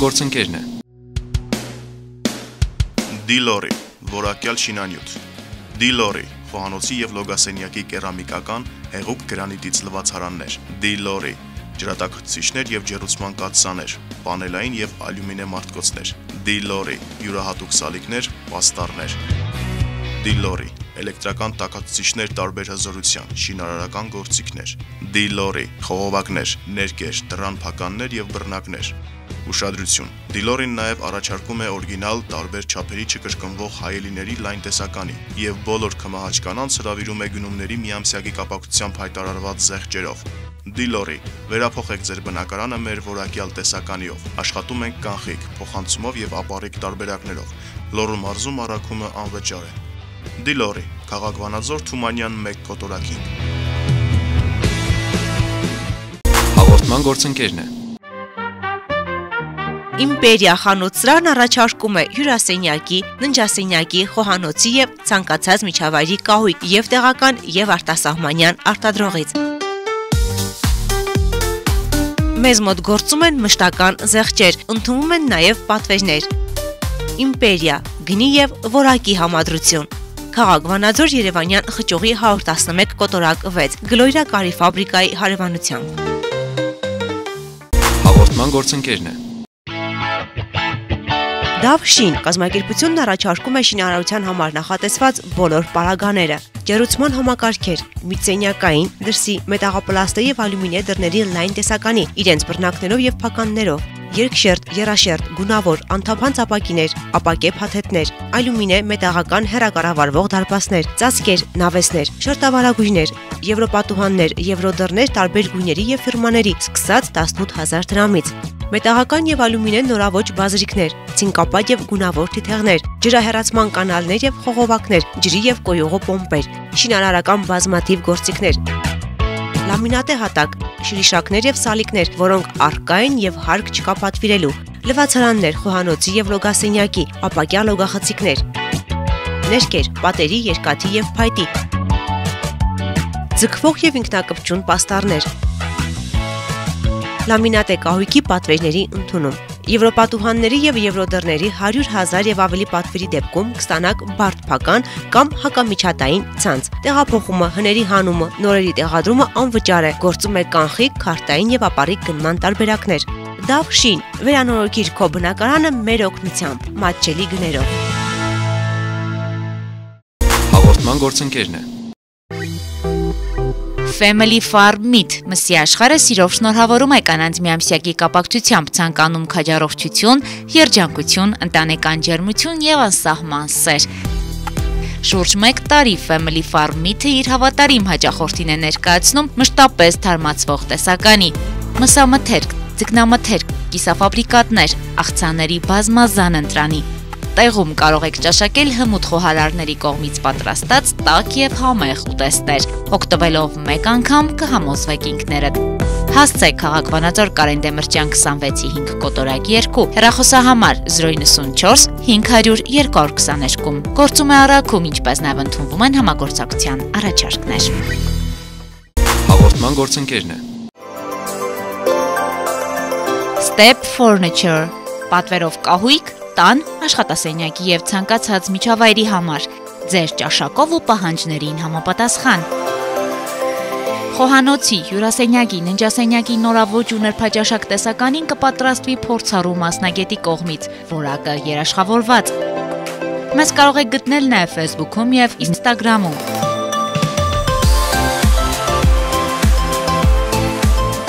Գործընկերն է Դիլորի, որակյալ շինանյութ Դիլորի, խոհանոցի և լոգասենյակի կերամիկական հեղուկ գրանիտից լվացարաններ Դիլորի, ջրատաքցիչներ և ջեռուցման կաթսաներ, պանելային և ալյումինե մարտկոցներ Դիլորի, յուրահատուկ սալիկներ, պաստառներ Դիլորի, էլեկտրական տաքացուցիչներ տարբեր հզորության, շինարարական գործիքներ Դիլորի, խողովակներ, ներկեր, դռան փականներ և բռնակներ Ուշադրություն, Դիլորին նաև առաջարկում է օրիգինալ տարբեր չափերի չկրկնվող հայելիների լայն տեսականի և բոլոր քմահաճ կանանց հրավիրում է գնումների միամսյակի կապակցությամբ հայտարարված զեղչերով Դիլորի, վերափոխեք ձեր բնակարանը մեր որակյալ տեսականիով, աշխատում ենք կանխիկ, փոխանցումով և ապառիկ տարբերակներով, Լոռու մարզում առաքումը անվճար է Դիլորի, քաղաք Վանաձոր, Թումանյան 1 կոտորակին Հաղորդման գործընկերն է Իմպերիա խանութ-սրահն առաջարկում է հյուրասենյակի, ննջասենյակի, խոհանոցի և ցանկացած միջավայրի կահույք և տեղական և արտասահմանյան արտադրողից։ Մեզ մոտ գործում են մշտական զեղչեր, ընդունվում են նաև պատվերներ։ Իմպերիա, գնի և որակի համադրություն։ Քաղաք Վանաձոր Երևանյան խճուղի 111 կոտորակ 6, Գլոյրա կարի ֆաբրիկայի հարևանությամբ։ Հաղորդման գործընկերն է Դավ շին կազմակերպությունն առաջարկում է շինարարության համար նախատեսված բոլոր պարագաները, ջեռուցման համակարգեր, միծենյակային, դրսի, մետաղապլաստե և ալյումինե դռների լայն տեսականի, իրենց բռնակներով և փականներով, երկշերտ, եռաշերտ, գունավոր, անթափանց ապակիներ, ապակե փաթեթներ, ալյումինե մետաղական հեռակառավարվող դարպասներ, ծածկեր, նավեսներ, շերտավարագույրներ, եվրոպատուհաններ, եվրոդռներ տարբեր գույների և ֆիրմաների, սկսած 18,000 դրամից, մետաղական և ալյումինե նորաոճ բազրիկներ, ցինկապատ և գունավոր թիթեղներ, ջրահեռացման կանալներ և խողովակներ, ջրի և կոյուղու պոմպեր, շինարարական բազմաթիվ գործիքներ, լամինատե հատակ, շրիշակներ և սալիկներ, որոնք առկա են և հարկ չկա պատվիրելու, լվացարաններ, խոհանոցի և լոգասենյակի, ապակյա լոգախցիկներ, ներկեր, պատերի, երկաթի և փայտի, ձգվող և ինքնակպչուն պաստառներ, լամինատե կահույքի պատվերների ընդունում, եվրոպատուհանների և եվրոդռների 100,000 և ավելի պատվերի դեպքում կստանաք բարդ փական կամ հակամիջհատային ցանց, տեղափոխումը, հների հանումը, նորերի տեղադրումը անվճար է, գործում է կանխիկ, քարտային և ապառիկ գնման տարբերակներ, Դավ շին, վերանորոգիր քո բնակարանը մեր օգնությամբ, մատչելի գներով։ Հաղորդման գործընկերն է Family Farm Meat մսի աշխարհը սիրով շնորհավորում է կանանց միամսյակի կապակցությամբ ցանկանում քաջառողջություն, երջանկություն, ընտանեկան ջերմություն եւ անսահման սեր։ Շուրջ 1 տարի Family Farm Meat-ը իր հավատարիմ հաճախորդին է ներկայացնում մշտապես թարմացվող տեսականի, մսամթերք, ձկնամթերք, կիսաֆաբրիկատներ, աղցանների բազմազան ընտրանի։ Տեղում կարող եք ճաշակել հմուտ խոհարարների կողմից պատրաստած տաք և համեղ ուտեստներ, օգտվելով մեկ անգամ կհամոզվեք ինքներդ։ Հասցեք քաղաք Վանաձոր Կարեն Դեմիրճյան 26-5 կոտորակ 2, հեռախոսահամար 094 500 222, գործում է առաքում, ինչպես նաև ընդունվում են համագործակցության առաջարկներ։ Հաղորդման գործընկերն է Step Furniture, պատվերով կահույք, տան, աշխատասենյակի և ցանկացած միջավայրի համար, ձեր ճաշակով ու պահանջներին համապատասխան։ Խոհանոցի, հյուրասենյակի, ննջասենյակի նորաոճ ու նրբաճաշակ տեսականին կպատրաստվի փորձառու մասնագետի կողմից, որակը երաշխավորված։ Մեզ կարող եք գտնել նաև Facebook-ում և Instagram-ում։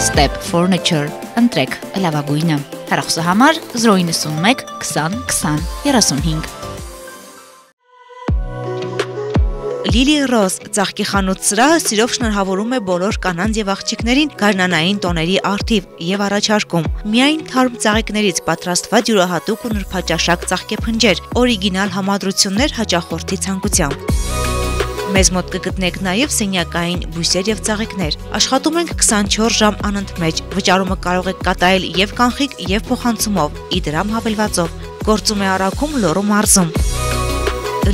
Step Furniture, ընտրեք լավագույնը։ Հեռախոսահամար 091 20 20 35։ Լիլի Ռոզ ծաղկի խանութ սրահը սիրով շնորհավորում է բոլոր կանանց եւ աղջիկներին գարնանային տոների առթիվ եւ առաջարկում միայն թարմ ծաղիկներից պատրաստված յուրահատուկ ու նրբաճաշակ ծաղկեփնջեր, օրիգինալ համադրություններ հաճախորդի ցանկությամբ։ Մեզ մոտ կգտնեք նաև սենյակային բույսեր եւ ծաղիկներ։ Աշխատում ենք 24 ժամ անընդմեջ։ Վճարումը կարող եք կատարել եւ կանխիկ եւ փոխանցումով, իդրամ հավելվածով։ Գործում է Արաքում, Լոռու մարզում։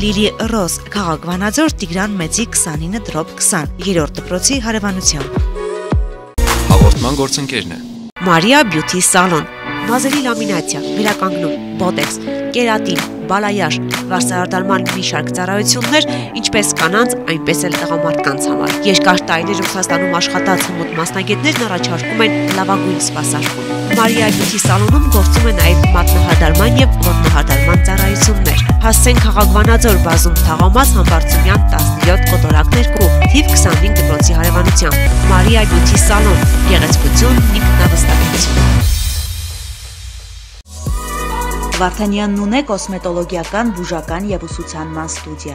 Լիլի Ռոզ, քաղաք Վանաձոր, Տիգրան Մեծի 29/20, 3-րդ դպրոցի հարևանությամբ։ Հաղորդման գործընկերն է Մարիա Բյութի սալոն, մազերի լամինացիա, վերականգնում, բոտեքս, կերատին, բալայաշ, վարսահարդարման մի շարք ծառայություններ, ինչպես կանանց, այնպես էլ տղամարդկանց համար։ Երկար տարիներ Ռուսաստանում աշխատած հմուտ մասնագետներն առաջարկում են լավագույն սպասարկում։ Մարիա Բյութի սալոնում գործում է նաև մատնահարդարման եւ ոտնահարդարման ծառայություններ։ Հասցեն քաղաք Վանաձոր, բազում Թաղամաս, Համբարձումյան 17 կոտորակներ կու, թիվ 25 դպրոցի հարևանությամբ։ Մարիա Բյութի սալոն, գեղեցկություն, ինքնավստահություն։ Վարդանյանն ունե կոսմետոլոգիական, բուժական եւ ուսուցանման ստուդիա,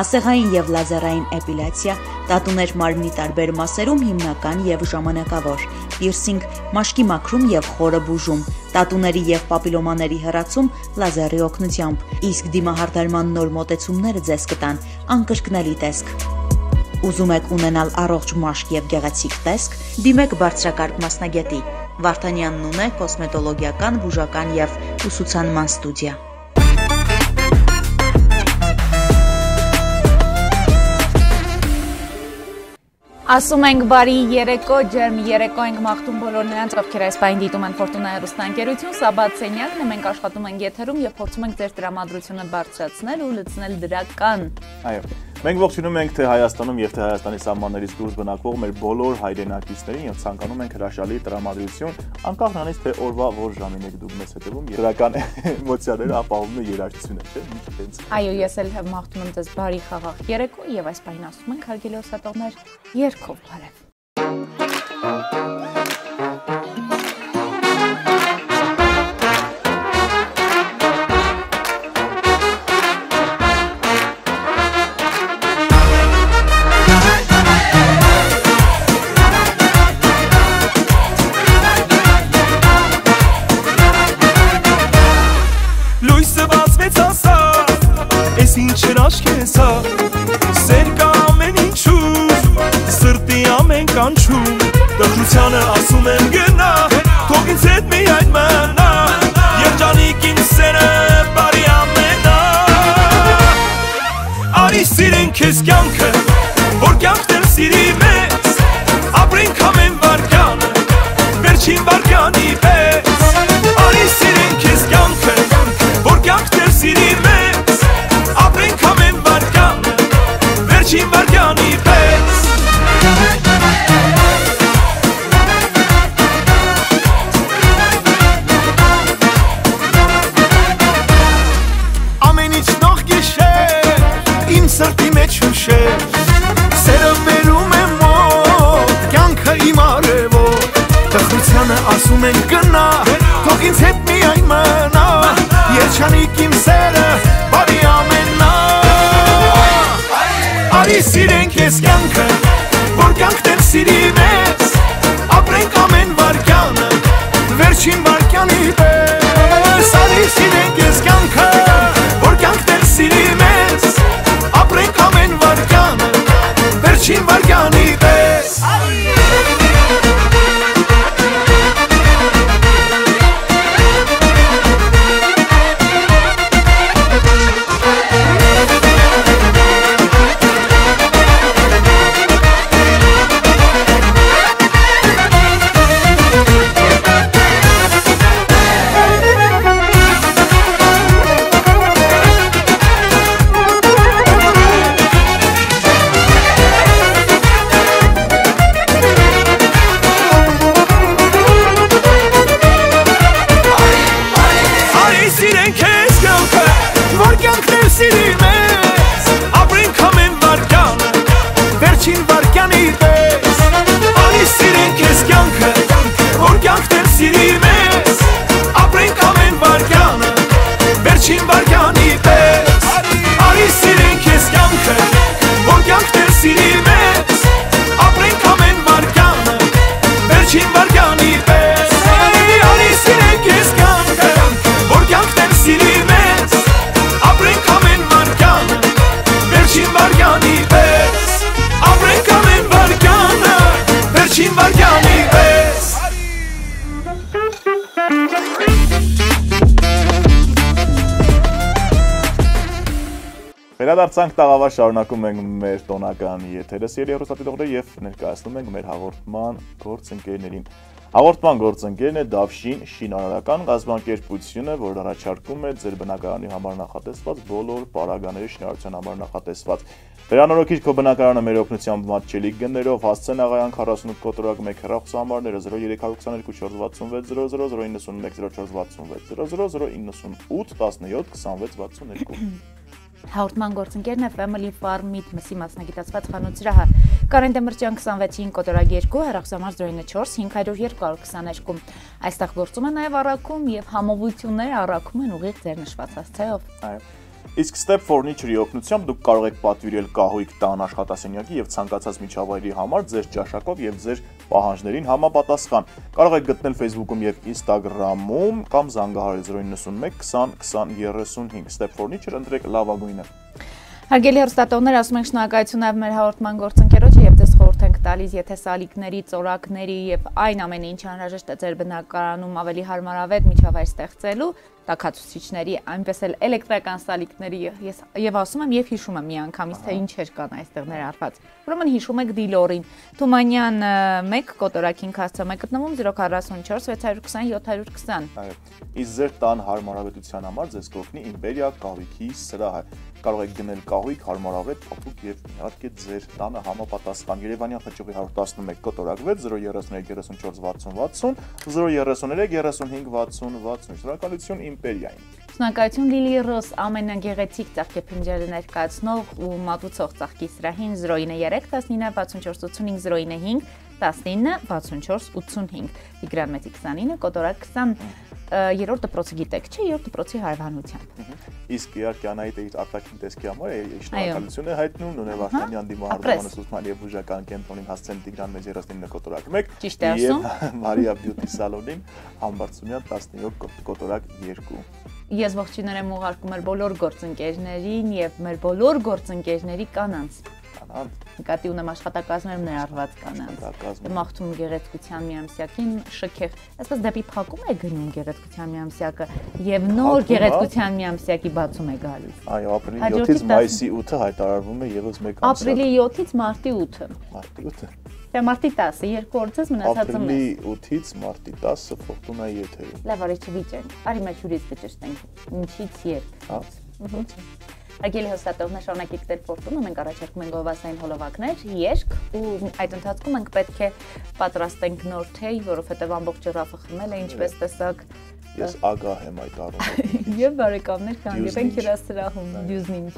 ասեղային եւ լազերային էպիլյացիա, տատուներ մարմնի տարբեր մասերում հիմնական եւ ժամանակավոր, պիրսինգ, մաշկի մաքրում եւ խորը բուժում, տատուների եւ պապիլոմաների հեռացում լազերի օգնությամբ, իսկ դիմահարդարման նոր մոտեցումները ձեզ կտան անկրկնելի տեսք։ Ուզում եք ունենալ առողջ մաշկ եւ գեղեցիկ տեսք, դիմեք բարձրակարգ մասնագետի։ Վարդանյանն ունե կոսմետոլոգիական, բուժական եւ ուսուցանման ստուդիա։ Ասում ենք բարի երեկո, ջերմ երեկո ենք մաղթում բոլոր նրանց, ովքեր այս պահին դիտում են Ֆորտունա հեռուստաընկերություն, Սաբաթ սենյակն է, մենք աշխատում ենք եթերում եւ փորձում ենք ձեր տրամադրությունը բարձրացնել ու լցնել դրական։ Այո, մենք ողջունում ենք թե Հայաստանում եւ թե Հայաստանի սահմաններից դուրս բնակվող մեր բոլոր հայրենակիցներին եւ ցանկանում ենք հրաշալի տրամադրություն, անկախ նրանից թե օրվա որ ժամին եք դուք մեզ հետևում, դրական էմոցիաները ապահովում է երաժշտությունը, չէ՞, ինչ տենց։ Այո, ես էլ մաղթում եմ ձեզ բարի խաղաղ երեկո եւ այս պահին ասում ենք հարգելի ուսանողներ, երգով բարև։ Լույսը բացվեց ասա, ես ինչ հրաշքես հա, սեր կա ամեն ինչու, սրտի ամեն կանչում, դրդությանը ասում եմ գնա, թող ինձ հետ միայն մնա, երջանիկ իմ սերը բարի ամենա, արի սիրենք քեզ կյանքը, որ կյանքն էլ սիրի մեզ, ապրենք ամեն վարկանը, վերջին վարկանի պես, արի սիրենք քեզ կյանքը, որ կյանքն էլ սիրի մեզ, ապրենք ամեն վարկանը, վերջին վարկանի պես։ Ամեն ինչ նող գիշեր, իմ սրտի մեջ հուշեր, սերը վերում է մոտ, կյանքը իմ արևոտ, տխրությանը ասում են գնա, թող ինձ հետ միայն մնա, երջանիկ իմ սերը բարի ամենա, արի սիրենք ես կյանքը, որ կյանքն էլ սիրի մեզ, ապրենք ամեն վարկանը, վերջին վարկանի պես, արի սիրենք ես կյանքը, որ կյանքն էլ սիրի մեզ, ապրենք ամեն վարկանը, վերջին վարկանի պես։ Sirime, apren kamen markan, verçin vargani be. Վերադարձանք տաղավար, շարունակում ենք մեր տոնական եթերը, սիրելի հեռուստադիտողներ, եւ ներկայացնում ենք մեր հաղորդման գործընկերներին։ Հաղորդման գործընկերն է Davshin շինարարական կազմակերպությունը, որը առաջարկում է ձեր բնակարանի համար նախատեսված բոլոր պարագաների շինարարության համար նախատեսված։ Վերանորոգիր քո բնակարանը մեր օգնությամբ մատչելի գներով, հասցեն աղայան 48 կոտրակ 1 հեռախոսահամարները 0322 466 00 091 0466 00 098 17 26 62։ Հաղորդման գործընկերն է Family Farm Meat մսի մասնագիտացված խանութ սրահը։ Կարեն Դեմիրճյան 26-ին կոտրակ 2 հեռախոսահամար 094 502 22։ Այստեղ գործում է նաև առաքում եւ համովություններ առաքում են ուղիղ ձեր նշված հասցեով։ Այո։ Իսկ Step Furniture-ի օգնությամբ դուք կարող եք պատվիրել կահույք տան աշխատասենյակի եւ ցանկացած միջավայրի համար ձեր ճաշակով եւ ձեր պահանջներին համապատասխան։ Կարող եք գտնել Facebook-ում եւ Instagram-ում կամ զանգահարել 091 20 20 35 Step Furniture ընտրեք լավագույնը։ Հարգելի հեռուստատողներ, ասում ենք շնորհակալություն նաև մեր հաղորդման գործընկերոջը եւ ձեզ խորհուրդ ենք տալիս, եթե սալիկների, ծորակների եւ այն ամենը, ինչ անհրաժեշտ է ձեր բնակարանում ավելի հարմարավետ միջավայր ստեղծելու, տաքացուցիչների, այնպես էլ էլեկտրական սալիկների եւ ասում եմ եւ հիշում եմ միանգամից թե ինչեր կան այստեղ ներառված։ Ուրեմն հիշում եք Դիլորին, Թումանյան 1 կոտորակին հասցում եք գտնվում 044 620 720։ Այո։ Իսկ ձեր տան հարմարավետության համար ձեզ կօգնի Իմպերիա կահույքի սրահը։ Կարող եք գնել կահույք հարմարավետ, փոփուկ եւ իհարկե ձեր տանը համապատասխան Երևանյան խճուղի 111 կոտորակ 6 033 34 60 60 033 35 60 60։ Շնորհակալություն Իմպերիային։ Շնորհակալություն Լիլի Ռոս ամենագեղեցիկ ծաղկեփնջերը ներկայացնող ու մատուցող ծաղկի սրահին 093 19 64 85 095 19 64 85 Տիգրան Մեծի 29 կոտորակ 20 երրորդ դպրոցի գիտեք, չէ, երրորդ դպրոցի հարևանությամբ։ Իսկ իհարկե Անահիտը իր արտաքին տեսքի համար շնորհակալություն է հայտնում Նոնե Վարդանյան դիմահարդարանը ուսուցման եւ բուժական կենտրոնին հասցեն Տիգրան Մեծի 39 կոտորակ 1 Ճիշտ է ասում։ Մարիա Բյուտի սալոնին Համբարձումյան 17 կոտորակ 2։ Ես ողջույններ եմ ուղարկում մեր բոլոր գործընկերներին եւ մեր բոլոր գործընկերների կանանց։ Նկատի ունեմ աշխատակազմերում ներառված կանանց։ Մաղթում գեղեցկության միամսյակին շքեղ, այսպես դեպի փակում է գնում գեղեցկության միամսյակը եւ նոր գեղեցկության միամսյակի բացում է գալիս։ Այո, ապրիլի 7-ից մայիսի 8-ը հայտարարվում է եւս մեկ ամսյակ։ Ապրիլի 7-ից մարտի 8-ը։ Մարտի 8-ը։ Դե մարտի 10-ը, երկու օրից մնացածը։ Ապրիլի 8-ից մարտի 10-ը փոխվում է եթերում։ Լավ, արի չվիճենք։ Արի մեջ ուրից կճշտենք։ Ինչից երբ։ Հա։ Ագելի հստատողներ շարունակեք դեր ֆորտունը, մենք առաջարկում ենք գովազդային հոլովակներ, երկ ու այդ ընթացքում մենք պետք է պատրաստենք նոր թեյ, որովհետև ամբողջ ջրափը խմել է, ինչպես տեսակ։ Ես ագահ եմ այդ առումով։ Եվ բարեկամներ կհանդիպենք հյուրասրահում, դյուզնինչ։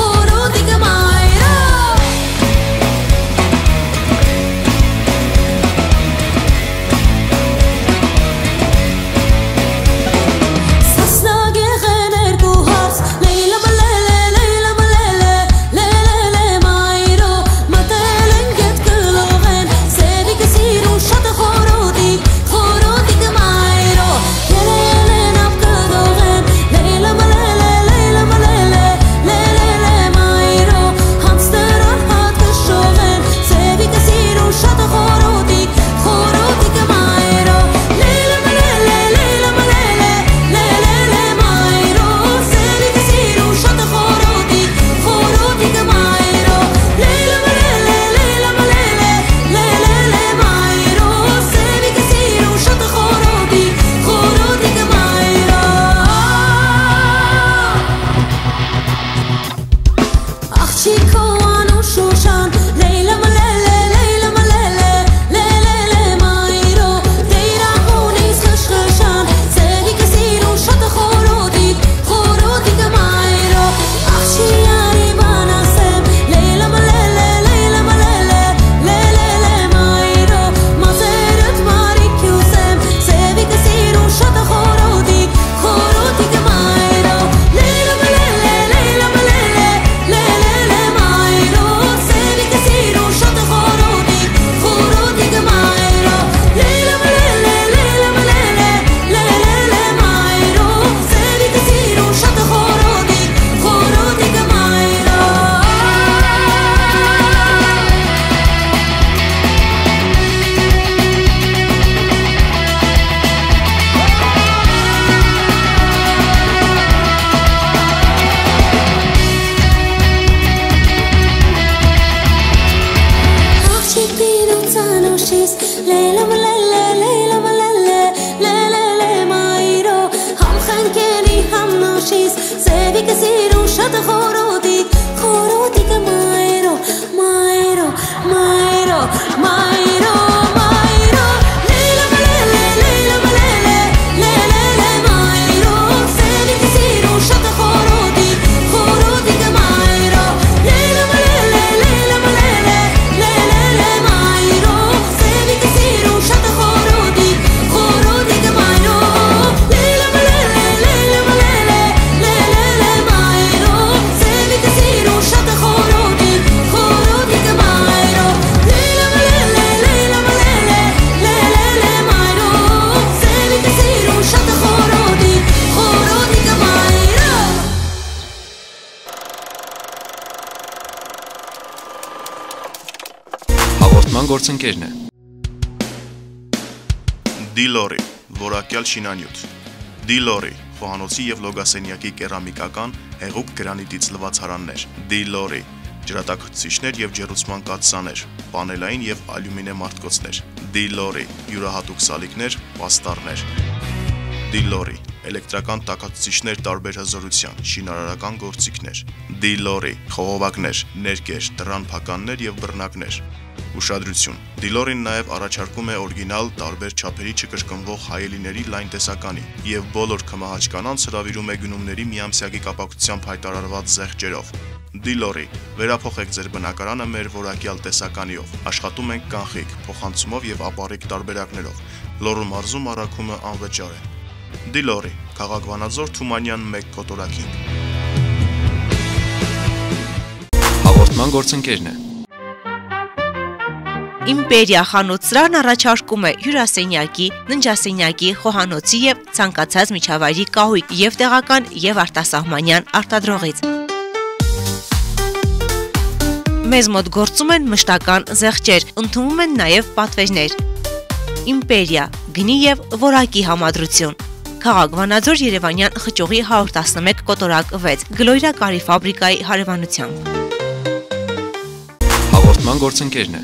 Խորոդիկ նոշիս լելեմ լելե լելեմ լելե լելե մայրո համ խնկերի համ նոշիս սևի կսիրու շատ խորոդի կմայրո մայրո մայրո մայրո մայրո լելեմ լելե լելեմ լելե լելե մայրո սևի կսիրու շատ խորոդի կմայրո լելեմ լելե լելեմ լելե լելե մայրո սևի կսիրու շատ խորոդի կմայրո լելեմ լելե լելեմ լելե լելե մայրո սևի կսիրու շատ խորոդի կմայրո լելեմ լելե լելեմ լելե լելե մայրո սևի կսիրու շատ խորոդի կմայրո Հաղորդման գործընկերն է։ Դիլորի, որակյալ շինանյութ։ Դիլորի, խոհանոցի եւ լոգասենյակի կերամիկական հեղուկ գրանիտից լվացարաններ։ Դիլորի, ջրատաքցիչներ եւ ջեռուցման կաթսաներ, պանելային եւ ալյումինե մարտկոցներ։ Դիլորի, յուրահատուկ սալիկներ, պաստառներ։ Դիլորի, էլեկտրական տաքացուցիչներ տարբեր հզորության, շինարարական գործիքներ։ Դիլորի, խողովակներ, ներկեր, դռան փականներ եւ բռնակներ։ Ուշադրություն։ Դիլորին նաև առաջարկում է օրիգինալ տարբեր չափերի չկրկնվող հայելիների լայն տեսականի եւ բոլոր քմահաճ կանանց հրավիրում է գնումների միամսյակի կապակցությամբ հայտարարված զեղչերով։ Դիլորի, վերափոխեք ձեր բնակարանը մեր որակյալ տեսականիով։ Աշխատում ենք կանխիկ, փոխանցումով եւ ապառիկ տարբերակներով։ Լոռու մարզում առաքումը անվճար է։ Դիլորի, քաղաք Վանաձոր, Թումանյան 1 կոտորակին։ Հաղորդման գործընկերն է։ Իմպերիա խանութսրահն առաջարկում է հյուրասենյակի, ննջասենյակի, խոհանոցի եւ ցանկացած միջավայրի կահույք եւ տեղական եւ արտասահմանյան արտադրողից։ Մեզ մոտ գործում են մշտական զեղչեր, ընդունվում են նաեւ պատվերներ։ Իմպերիա, գնի եւ որակի համադրություն։ Քաղաք Վանաձոր, Երևանյան խճուղի 111 կոտորակ 6, Գլոյրա կարի ֆաբրիկայի հարևանությամբ։ Հաղորդման գործընկերն է։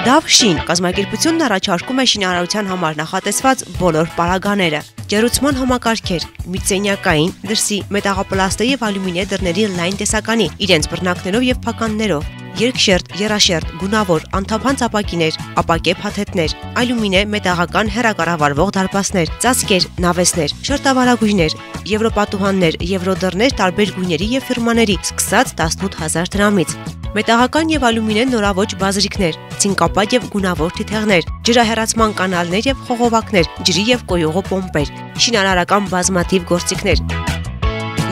Դավ շին կազմակերպությունն առաջարկում է շինարարության համար նախատեսված բոլոր պարագաները, ջեռուցման համակարգեր, միծենյակային, դրսի, մետաղապլաստե եւ ալյումինե դռների լայն տեսականի, իրենց բռնակներով եւ փականներով, երկշերտ, եռաշերտ, գունավոր, անթափանց ապակիներ, ապակե փաթեթներ, ալյումինե մետաղական հեռակառավարվող դարպասներ, ծածկեր, նավեսներ, շերտավարագույրներ, եվրոպատուհաններ, եվրոդռներ տարբեր գույների եւ ֆիրմաների, սկսած 18000 դրամից։ Մետաղական եւ ալյումինե նորաոճ բազրիկներ, ցինկապատ եւ գունավոր թիթեղներ, ջրահեռացման կանալներ եւ խողովակներ, ջրի եւ կոյուղու պոմպեր, շինարարական բազմաթիվ գործիքներ,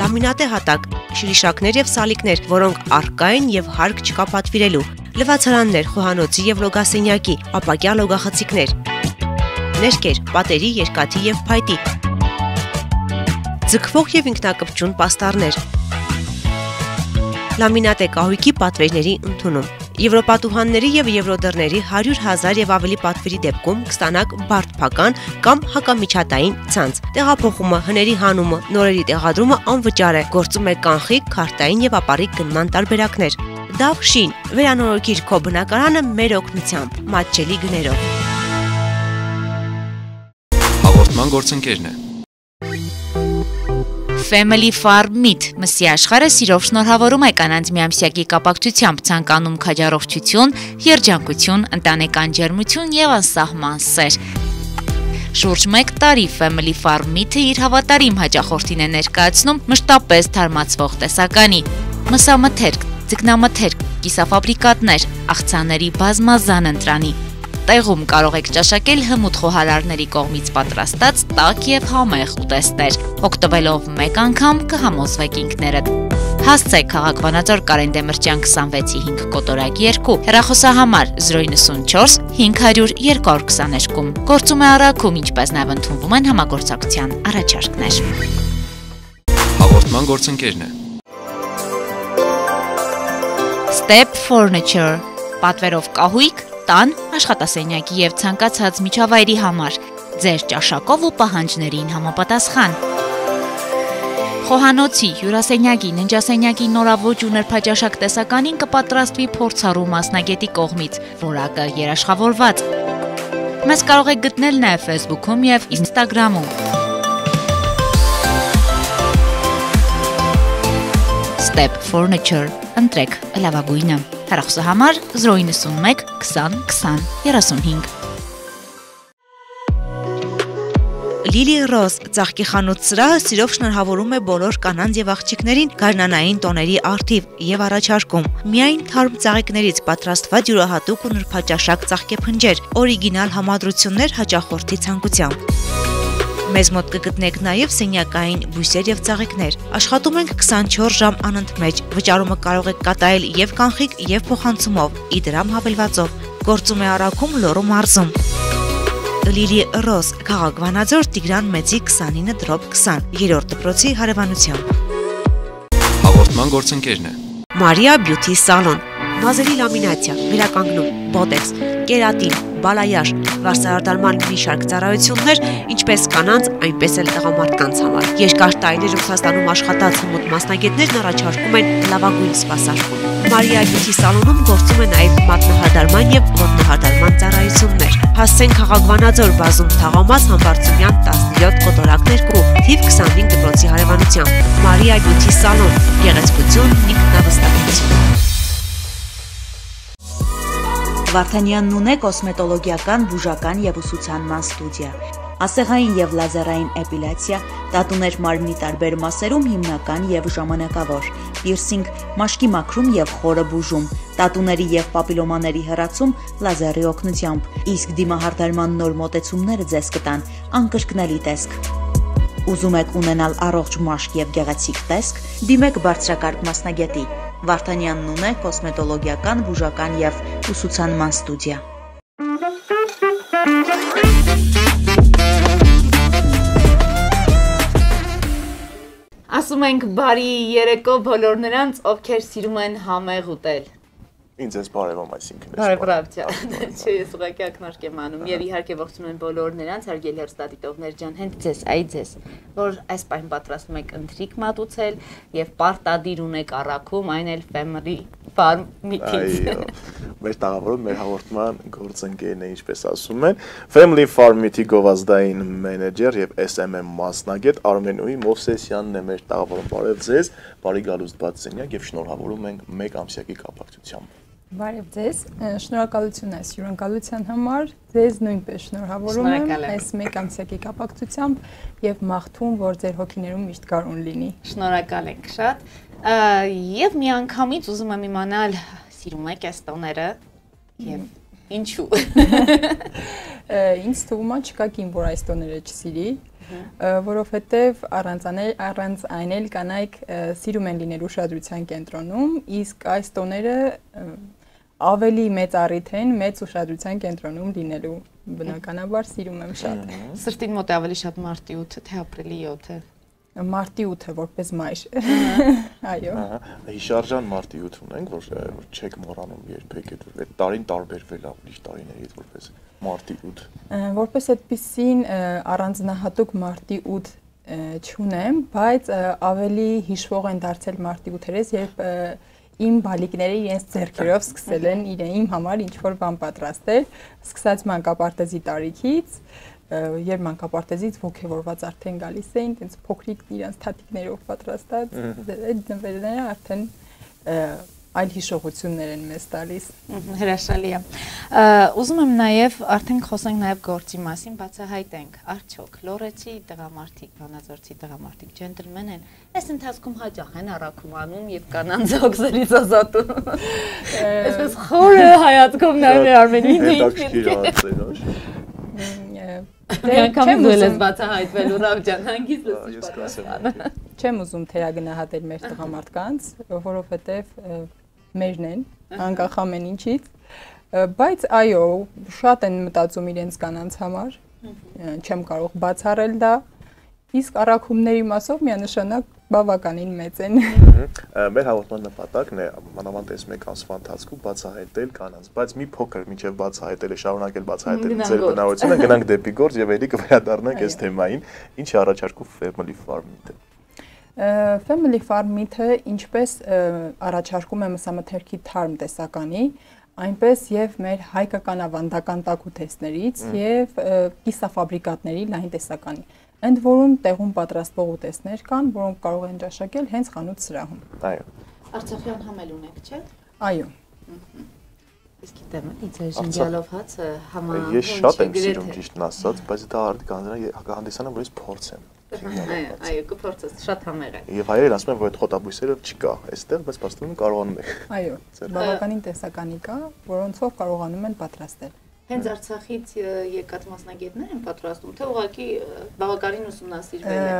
լամինատե հատակ, շրիշակներ եւ սալիկներ, որոնք առկա են եւ հարկ չկա պատվիրելու, լվացարաններ, խոհանոցի եւ լոգասենյակի, ապակյա լոգախցիկներ, ներկեր, պատերի, երկաթի եւ փայտի, ձգվող եւ ինքնակպչուն պաստառներ, լամինատե կահույքի պատվերների ընդունում։ Եվրոպատուհանների եւ եվրոդռների 100,000 եւ ավելի պատվերի դեպքում կստանաք բարդ փական կամ հակամիջատային ցանց։ Տեղափոխումը, հների հանումը, նորերի տեղադրումը անվճար է։ Գործում է կանխիկ, քարտային եւ ապառիկ գնման տարբերակներ։ Դավ շին, վերանորոգիր քո բնակարանը մեր օգնությամբ, մատչելի գներով։ Հաղորդման գործընկերն է։ Family Farm Meat մսի աշխարհը սիրով շնորհավորում է կանանց միամսյակի կապակցությամբ ցանկանում քաջառողջություն, երջանկություն, ընտանեկան ջերմություն եւ անսահման սեր։ Շուրջ 1 տարի Family Farm Meat-ը իր հավատարիմ հաճախորդին է ներկայացնում մշտապես թարմացվող տեսականի, մսամթերք, ձկնամթերք, կիսաֆաբրիկատներ, աղցանների բազմազան ընտրանի։ Տեղում կարող եք ճաշակել հմուտ խոհարարների կողմից պատրաստած տաք եւ համեղ ուտեստներ։ Օգտվելով մեկ անգամ կհամոզվեք ինքներդ։ Հասցեք քաղաք Վանաձոր Կարեն Դեմիրճյան 26-5 կոտորակ 2, հեռախոսահամար 094 500 222։ Գործում է առաքում, ինչպես նաև ընդունվում են համագործակցության առաջարկներ։ Հաղորդման գործընկերն է։ Step Furniture, պատվերով կահույք, տան, աշխատասենյակի եւ ցանկացած միջավայրի համար, ձեր ճաշակով ու պահանջներին համապատասխան։ Խոհանոցի, հյուրասենյակի, ննջասենյակի նորաոճ ու նրբաճաշակ տեսականին կպատրաստվի փորձառու մասնագետի կողմից, որակը երաշխավորված։ Մեզ կարող եք գտնել նաև Facebook-ում եւ Instagram-ում։ Step Furniture, ընտրեք լավագույնը։ Հեռախոսահամար 091 20 20 35։ Լիլի Ռոզ ծաղկի խանութ սրահը սիրով շնորհավորում է բոլոր կանանց եւ աղջիկներին գարնանային տոների առթիվ եւ առաջարկում միայն թարմ ծաղիկներից պատրաստված յուրահատուկ ու նրբաճաշակ ծաղկեփնջեր, օրիգինալ համադրություններ հաճախորդի ցանկությամբ։ Մեզ մոտ կգտնեք նաև սենյակային բույսեր եւ ծաղիկներ։ Աշխատում ենք 24 ժամ անընդմեջ։ Վճարումը կարող եք կատարել եւ կանխիկ եւ փոխանցումով, իդրամ հավելվածով։ Գործում է Արաքում Լոռու մարզում։ Լիլի Ռոզ, քաղաք Վանաձոր, Տիգրան Մեծի 29/20, 3-րդ դպրոցի հարևանությամբ։ Հաղորդման գործընկերն է Մարիա Բյութի սալոն, մազերի լամինացիա, վերականգնում, բոտեքս, կերատին, բալայաշ, վարսահարդարման մի շարք ծառայություններ, ինչպես կանանց, այնպես էլ տղամարդկանց համար։ Երկար տարիներ Ռուսաստանում աշխատած հմուտ մասնագետներն առաջարկում են լավագույն սպասարկում։ Մարիա Բյութի սալոնում գործում է նաև մատնահարդարման եւ ոտնահարդարման ծառայություններ։ Հասցեն քաղաք Վանաձոր, բազում Թաղամաս, Համբարձումյան 17 կոտորակներ կու, թիվ 25 դպրոցի հարևանությամբ։ Մարիա Բյութի սալոն, գեղեցկություն, ինքնավստահություն։ Վարդանյանն ունե կոսմետոլոգիական, բուժական եւ ուսուցանման ստուդիա, ասեղային եւ լազերային էպիլյացիա, տատուներ մարմնի տարբեր մասերում հիմնական եւ ժամանակավոր, պիրսինգ, մաշկի մաքրում եւ խորը բուժում, տատուների եւ պապիլոմաների հեռացում լազերի օգնությամբ, իսկ դիմահարդարման նոր մոտեցումները ձեզ կտան անկրկնելի տեսք։ Ուզում եք ունենալ առողջ մաշկ եւ գեղեցիկ տեսք, դիմեք բարձրակարգ մասնագետի։ Վարդանյանն ունե կոսմետոլոգիական, բուժական եւ ուսուցանման ստուդիա։ Ասում ենք բարի երեկո բոլոր նրանց, ովքեր սիրում են համեղ ուտել։ Ինձ ես բարևում, այսինքն։ Բարևրավություն։ Չէ, ես ուղղակի ակնարկ եմ անում եւ իհարկե ողջունում են բոլոր նրանց, հարգելի հեռուստադիտողներ ջան, հենց ձեզ, այ ձեզ, որ այս պահին պատրաստում եք ընթրիք մատուցել եւ պարտադիր ունեք առաքում, այն էլ Family Farm Meat-ից։ Այո։ Մեր տաղավարում մեր հաղորդման գործընկերն է, ինչպես ասում են, Family Farm Meat-ի գովազդային մենեջեր եւ SMM մասնագետ Արմենուհի Մովսեսյանն է մեր տաղավարում։ Բարև ձեզ, բարի գալուստ բաց սենյակ եւ շնորհավորում ենք 1 ամսյակի կապակցությամբ։ Բարև ձեզ, շնորհակալություն այս հյուրընկալության համար, ձեզ նույնպես շնորհավորում եմ այս 1 ամսյակի կապակցությամբ եւ մաղթում, որ ձեր հոգիներում միշտ գարուն լինի։ Շնորհակալ ենք շատ։ Եվ միանգամից ուզում եմ իմանալ, սիրում եք այս տոները եւ ինչու։ Ինձ թվում է չկա կին, որ այս տոները չսիրի, որովհետև առանց այն էլ կանայք սիրում են լինել ուշադրության կենտրոնում, իսկ այս տոները ավելի մեծ առիթ են մեծ ուշադրության կենտրոնում լինելու, բնականաբար սիրում եմ շատ։ Սրտին մոտ է ավելի շատ մարտի 8-ը, թե ապրիլի 7-ը։ Մարտի 8-ը որպես մայր։ Այո։ Հիշարժան մարտի 8 ունենք, որ չեք մոռանում երբեք այդ տարին տարբերվել է ուրիշ տարիներից որպես մարտի 8։ Որպես այդպիսին առանձնահատուկ մարտի 8 չունեմ, բայց ավելի հիշվող են դարձել մարտի 8-երես, երբ իմ բալիկները իրենց ձեռքերով սկսել են իմ համար ինչ-որ բան պատրաստել, սկսած մանկապարտեզի տարիքից, երբ մանկապարտեզից ոգևորված արդեն գալիս էին, տենց փոքրիկ իրենց թաթիկներով պատրաստած, այդ նվերները արդեն այլ հիշողություններ են մեզ տալիս։ Հրաշալի է։ Ուզում եմ նաև արդեն խոսենք նաև գործի մասին, բացահայտենք, արդյոք լոռեցի տղամարդիկ, վանաձորցի տղամարդիկ ջենտլմեն են, այս ընթացքում հաճախ են առաքում անում եւ կանանց օգզերից ազատում։ Այսպես խորը հայացքով նայում է Արմենին։ Չեմ ուզում բացահայտվել Ռավ ջան, հանգիստ լսի պատասխանը։ Չեմ ուզում թերագնահատել մեր տղամարդկանց, որովհետև մերն են, անկախ ամեն ինչից, բայց այո, շատ են մտածում իրենց կանանց համար, չեմ կարող բացառել դա, իսկ առաքումների մասով միանշանակ բավականին մեծ են։ Մեր հաղորդման նպատակն է մանավանդ այս 1 ամսվա ընթացքում բացահայտել կանանց, բայց մի փոքր մինչև բացահայտելը շարունակել բացահայտել ձեր բնավորությունը, գնանք դեպի գործ եւ ելի կվերադառնանք այս թեմային, ինչի առաջարկում Family Farm Meat-ը։ Family Farm Meat-ը ինչպես առաջարկում է մսամթերքի թարմ տեսականի, այնպես եւ մեր հայկական ավանդական տաքուտեսներից եւ կիսաֆաբրիկատների լայն տեսականի։ Ընդ որում տեղում պատրաստվող ուտեստներ կան, որոնք կարող են ճաշակել հենց խանութ սրահում։ Այո։ Արցախյան համ էլ ունեք, չէ՞։ Այո։ Իսկ գիտեմ, իցեր ժենգյալով հացը համահունչ Ես շատ եմ սիրում ճիշտն ասած, բայց դա հանդիսանում որ ես փորձեմ։ Այո, կփորձես, շատ համեղ է։ Եվ հայերեն ասում են, որ այդ խոտաբույսերը չկա այստեղ, բայց փաստորեն կարողանում եք։ Այո, բավականին տեսականի կա, որոնցով կարողանում են պատրաստել։ Հենց Արցախից եկած մասնագետներ են պատրաստում, թե ուղղակի բավականին ուսումնասիրվել է։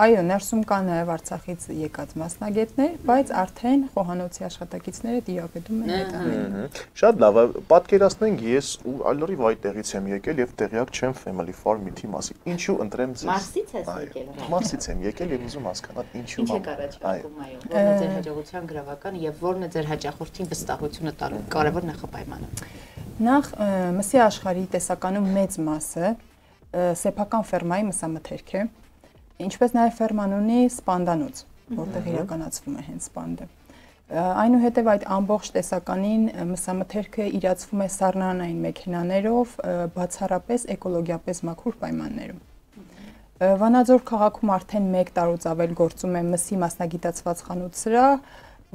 Այո, ներսում կան նաև Արցախից եկած մասնագետներ, բայց արդեն խոհանոցի աշխատակիցները դիապետում են հետանել։ Շատ լավ, պատկերացնենք ես ու այլորիվ այդտեղից եմ եկել եւ տեղյակ չեմ Family Farm Meat-ի մասին։ Ինչու ընտրեմ ձեզ։ Մարսից ես եկել։ Մարսից եմ եկել եւ ուզում հասկանալ ինչու։ Ինչ է առաջարկում, այո, որն է ձեր հաջողության գրավականը եւ որն է ձեր հաճախորդին վստահությունը տալու կարևոր նախապայմանը։ Նախ մսի աշխարհի տեսականում մեծ մասը սեփական ֆերմայի մսամթերք է, ինչպես նաև ֆերման ունի սպանդանոց, որտեղ իրականացվում է հենց սպանդը։ Այնուհետև այդ ամբողջ տեսականին մսամթերքը իրացվում է սառնանային մեքենաներով, բացառապես էկոլոգիապես մաքուր պայմաններում։ Վանաձոր քաղաքում արդեն 1 տարուց ավել գործում է մսի մասնագիտացված խանութ սրահ,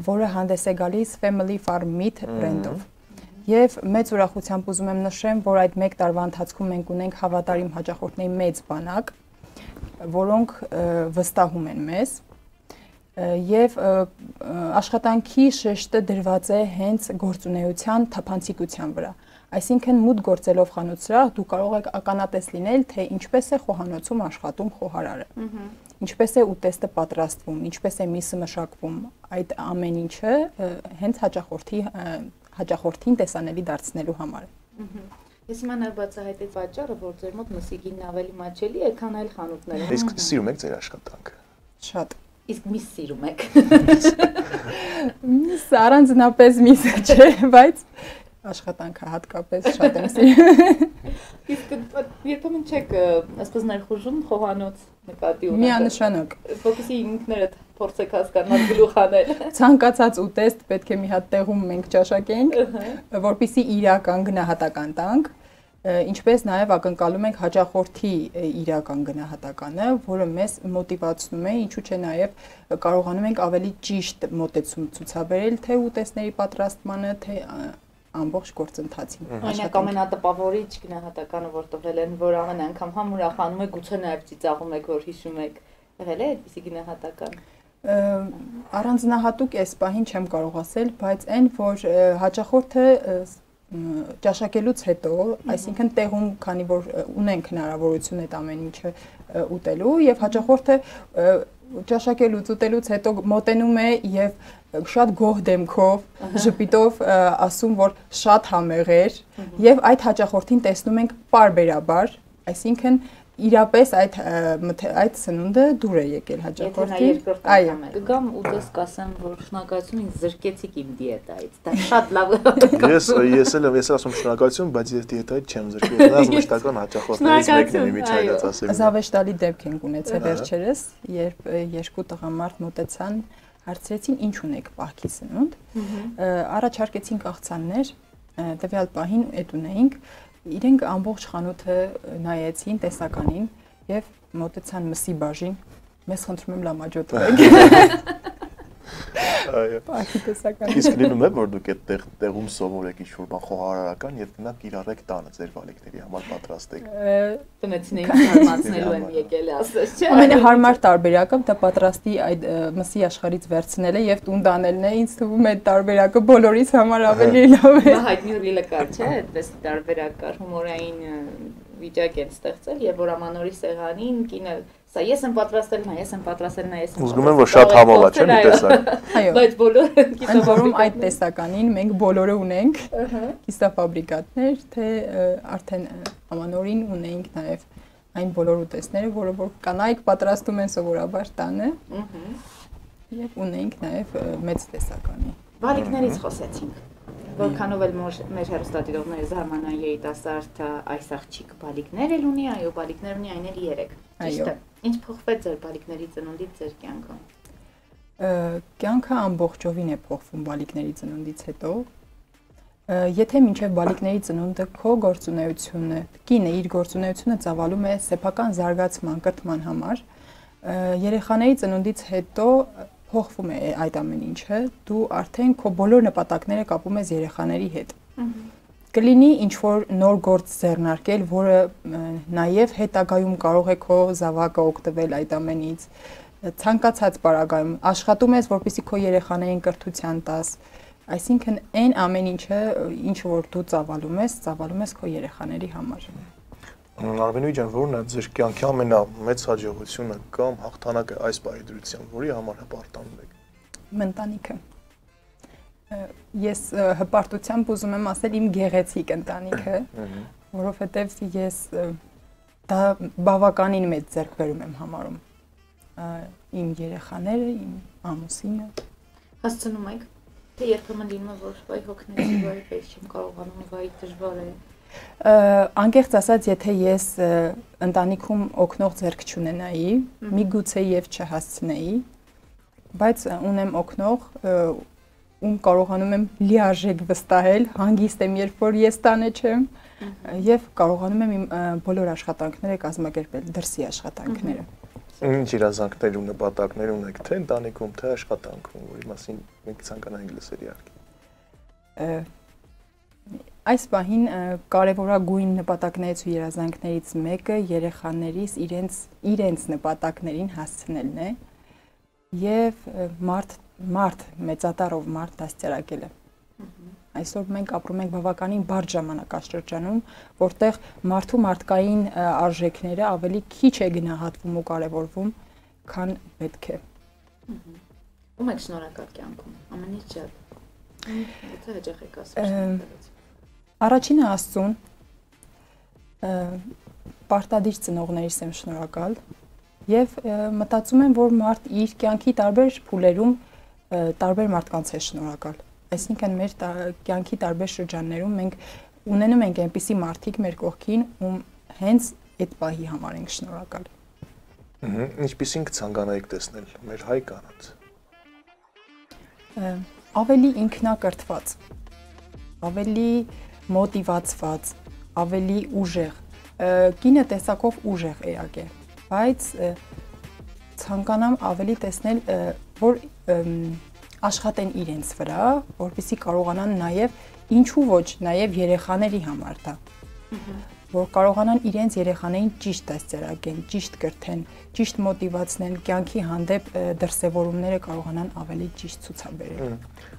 որը հանդես է գալիս Family Farm Meat բրենդով։ Եվ մեծ ուրախությամբ ուզում եմ նշեմ, որ այդ 1 տարվա ընթացքում մենք ունենք հավատարիմ հաճախորդների մեծ բանակ, որոնք վստահում են մեզ, եւ աշխատանքի շեշտը դրված է հենց գործունեության թափանցիկության վրա։ Այսինքն մուտք գործելով խանութ սրահ դու կարող ես ականատես լինել, թե ինչպես է խոհանոցում աշխատում խոհարարը, ինչպես է ուտեստը պատրաստվում, ինչպես է միսը մշակվում, այդ ամեն ինչը հենց հաճախորդին տեսանելի դարձնելու համար։ Ես հիմա նաև բացահայտեց պատճառը, որ ձեր մոտ մսի գինն ավելի մատչելի է, քան այլ խանութներում։ Իսկ սիրում եք ձեր աշխատանքը։ Շատ։ Իսկ միս սիրում եք։ Միս առանձնապես միսը չէ, բայց աշխատանքը հատկապես շատ եմ սիրում։ Իսկ երբեմն չեք այսպես ներխուժում խոհանոց նկատի ունենալ։ Միանշանակ։ Որպեսզի ինքներդ փորձեք հասկանալ գլուխ անել։ Ցանկացած ուտեստ պետք է մի հատ տեղում մենք ճաշակենք, որպեսզի իրական գնահատական տանք, ինչպես նաև ակնկալում ենք հաճախորդի իրական գնահատականը, որը մեզ մոտիվացնում է, ինչու՞ չէ նաև կարողանում ենք ավելի ճիշտ մոտեցում ցուցաբերել թե ուտեստների պատրաստմանը, թե ամբողջ գործընթացին։ Օրինակ ամենատպավորիչ գնահատականը, որ տվել են, որ ամեն անգամ համ ուրախանում եք, գուցե նաև ծիծաղում եք, որ հիշում եք, եղել է այդպիսի գնահատական։ Առանձնահատուկ այս պահին չեմ կարող ասել, բայց այն, որ հաճախորդը ճաշակելուց հետո, այսինքն տեղում, քանի որ ունենք հնարավորություն այդ ամեն ինչը ուտելու եւ հաճախորդը ճաշակելուց ուտելուց հետո մոտենում է եւ շատ գոհ դեմքով, ժպիտով ասում, որ շատ համեղ էր եւ այդ հաճախորդին տեսնում ենք պարբերաբար, այսինքն իրապես այդ սնունդը դուր է եկել հաճախորդին։ Այո, կգամ ու դες կասեմ, որ շնորհակալություն ինձ զրկեցիք իմ դիետայից։ Դա շատ լավ է։ Ես էլ ասում շնորհակալություն, բայց ես դիետայից չեմ զրկել։ Դա մշտական հաճախորդներից մեկն է միջայնած ասեմ։ Զավեշտալի դեպք ենք ունեցել վերջերս, երբ 2 տղամարդ մոտեցան, հարցրեցին ինչ ունեք պահքի սնունդ։ Առաջարկեցինք աղցաններ, տվյալ պահին այդ ունեինք։ Իրենք ամբողջ խանութը նայեցին տեսականին եւ մոտեցան մսի բաժին, մեզ խնդրում եմ լամաջոտրեք։ Այո։ Պահքի տեսականին։ Իսկ լինում է որ դուք այդ տեղում սովորեք ինչ-որ բան խոհարարական եւ գնաք իրարեք տանը ձեր վալիկների համար պատրաստեք։ Տնեցիներին հարմացնելու են եկել ասես, չէ՞։ Ամենահարմար տարբերակը դա պատրաստի այդ մսի աշխարից վերցնելը եւ տուն տանելն է, ինձ թվում է այդ տարբերակը բոլորիս համար ավելի լավ է։ Դա հայտնի ռիլը կար, չէ՞, այդպես տարբերակ կար, հումորային վիճակ են ստեղծել եւ որ ամանորի սեղանին կինը սա ես եմ պատրաստել, նա ես եմ պատրաստել, նա ես եմ։ Ուզում եմ որ շատ համոլ է, չէ՞ մի տեսակ։ Այո։ Բայց բոլորը կիսաֆաբրիկատներ այդ տեսականին մենք բոլորը ունենք կիսաֆաբրիկատներ, թե արդեն ամանորին ունենք նաեւ այն բոլոր ուտեստները, որը որ կանայք պատրաստում են սովորաբար տանը։ Եվ ունենք նաեւ մեծ տեսականի։ Բալիկներից խոսեցինք։ Որքանով էլ մեր հեռուստադիտողները զարմանան երիտասարդը այս աղջիկ բալիկներ էլ ունի, այո, բալիկներ ունի, այն էլ 3։ Ճիշտ է։ Ինչ փոխվեց ձեր բալիկների ծնունդից ձեր կյանքում։ Կյանքը ամբողջովին է փոխվում բալիկների ծնունդից հետո։ Եթե մինչև բալիկների ծնունդը քո գործունեությունը, կինը իր գործունեությունը ծավալում է սեփական զարգացման, կրթման համար, երեխաների ծնունդից հետո փոխվում է այդ ամեն ինչը, դու արդեն քո բոլոր նպատակները կապում ես երեխաների հետ։ Կլինի ինչ-որ նոր գործ ձեռնարկել, որը նաև հետագայում կարող է քո զավակը օգտվել այդ ամենից, ցանկացած պարագայում աշխատում ես, որպեսզի քո երեխաներին կրթության տաս, այսինքն այն ամեն ինչը, ինչ որ դու ծավալում ես քո երեխաների համար։ Արմենուի ջան, որն է ձեր կյանքի ամենամեծ հաջողությունը կամ հաղթանակը այս բարեդրությամբ, որի համար հպարտանում եք։ Ընտանիքը։ Ես հպարտությամբ ուզում եմ ասել իմ գեղեցիկ ընտանիքը, որովհետև ես դա բավականին մեծ ձեռքբերում եմ համարում։ Իմ երեխաները, իմ ամուսինը։ Հասցնում եք, թե երբեմն լինում է, որ վայ հոգնեցի, վայ պես չեմ կարողանում, վայ դժվար է։ Անկեղծ ասած, եթե ես ընտանիքում օգնող ձեռք չունենայի, միգուցե եւ չհասցնեի, բայց ունեմ օգնող, ում կարողանում եմ լիարժեք վստահել, հանգիստ եմ, երբ որ ես տանը չեմ, եւ կարողանում եմ իմ բոլոր աշխատանքները կազմակերպել, դրսի աշխատանքները։ Ինչ իրազանքներ ու նպատակներ ունեք թե ընտանիքում, թե աշխատանքում, որի մասին մենք ցանկանանք լսել իհարկե։ Այս պահին կարևորագույն նպատակներից ու երազանքներից մեկը երեխաներիս իրենց նպատակներին հասցնելն է եւ մարդ մեծատառով մարդ դաստիարակելը։ Այսօր մենք ապրում ենք բավականին բարդ ժամանակաշրջանում, որտեղ մարդու մարդկային արժեքները ավելի քիչ է գնահատվում ու կարևորվում, քան պետք է։ Ում եք շնորհակալ կյանքում, ամենից շատ։ Եթե հաճախ եք ասում։ Առաջինը Աստծուն, պարտադիր ծնողներիս եմ շնորհակալ եւ մտածում եմ, որ մարդ իր կյանքի տարբեր փուլերում տարբեր մարդկանց է շնորհակալ։ Այսինքն մեր կյանքի տարբեր շրջաններում մենք ունենում ենք այնպիսի մարդիկ մեր կողքին, ում հենց այդ պահի համար ենք շնորհակալ։ Ինչպիսին կցանկանայիք տեսնել մեր հայ կանանց։ Ավելի ինքնակրթված, ավելի մոտիվացված, ավելի ուժեղ, կինը տեսակով ուժեղ էակ է, բայց ցանկանամ ավելի տեսնել, որ աշխատեն իրենց վրա, որպեսզի կարողանան նաև ինչու ոչ, նաև երեխաների համար դա, որ կարողանան իրենց երեխաներին ճիշտ դաստիարակեն, ճիշտ կրթեն, ճիշտ մոտիվացնեն, կյանքի հանդեպ դրսևորումները կարողանան ավելի ճիշտ ցուցաբերել։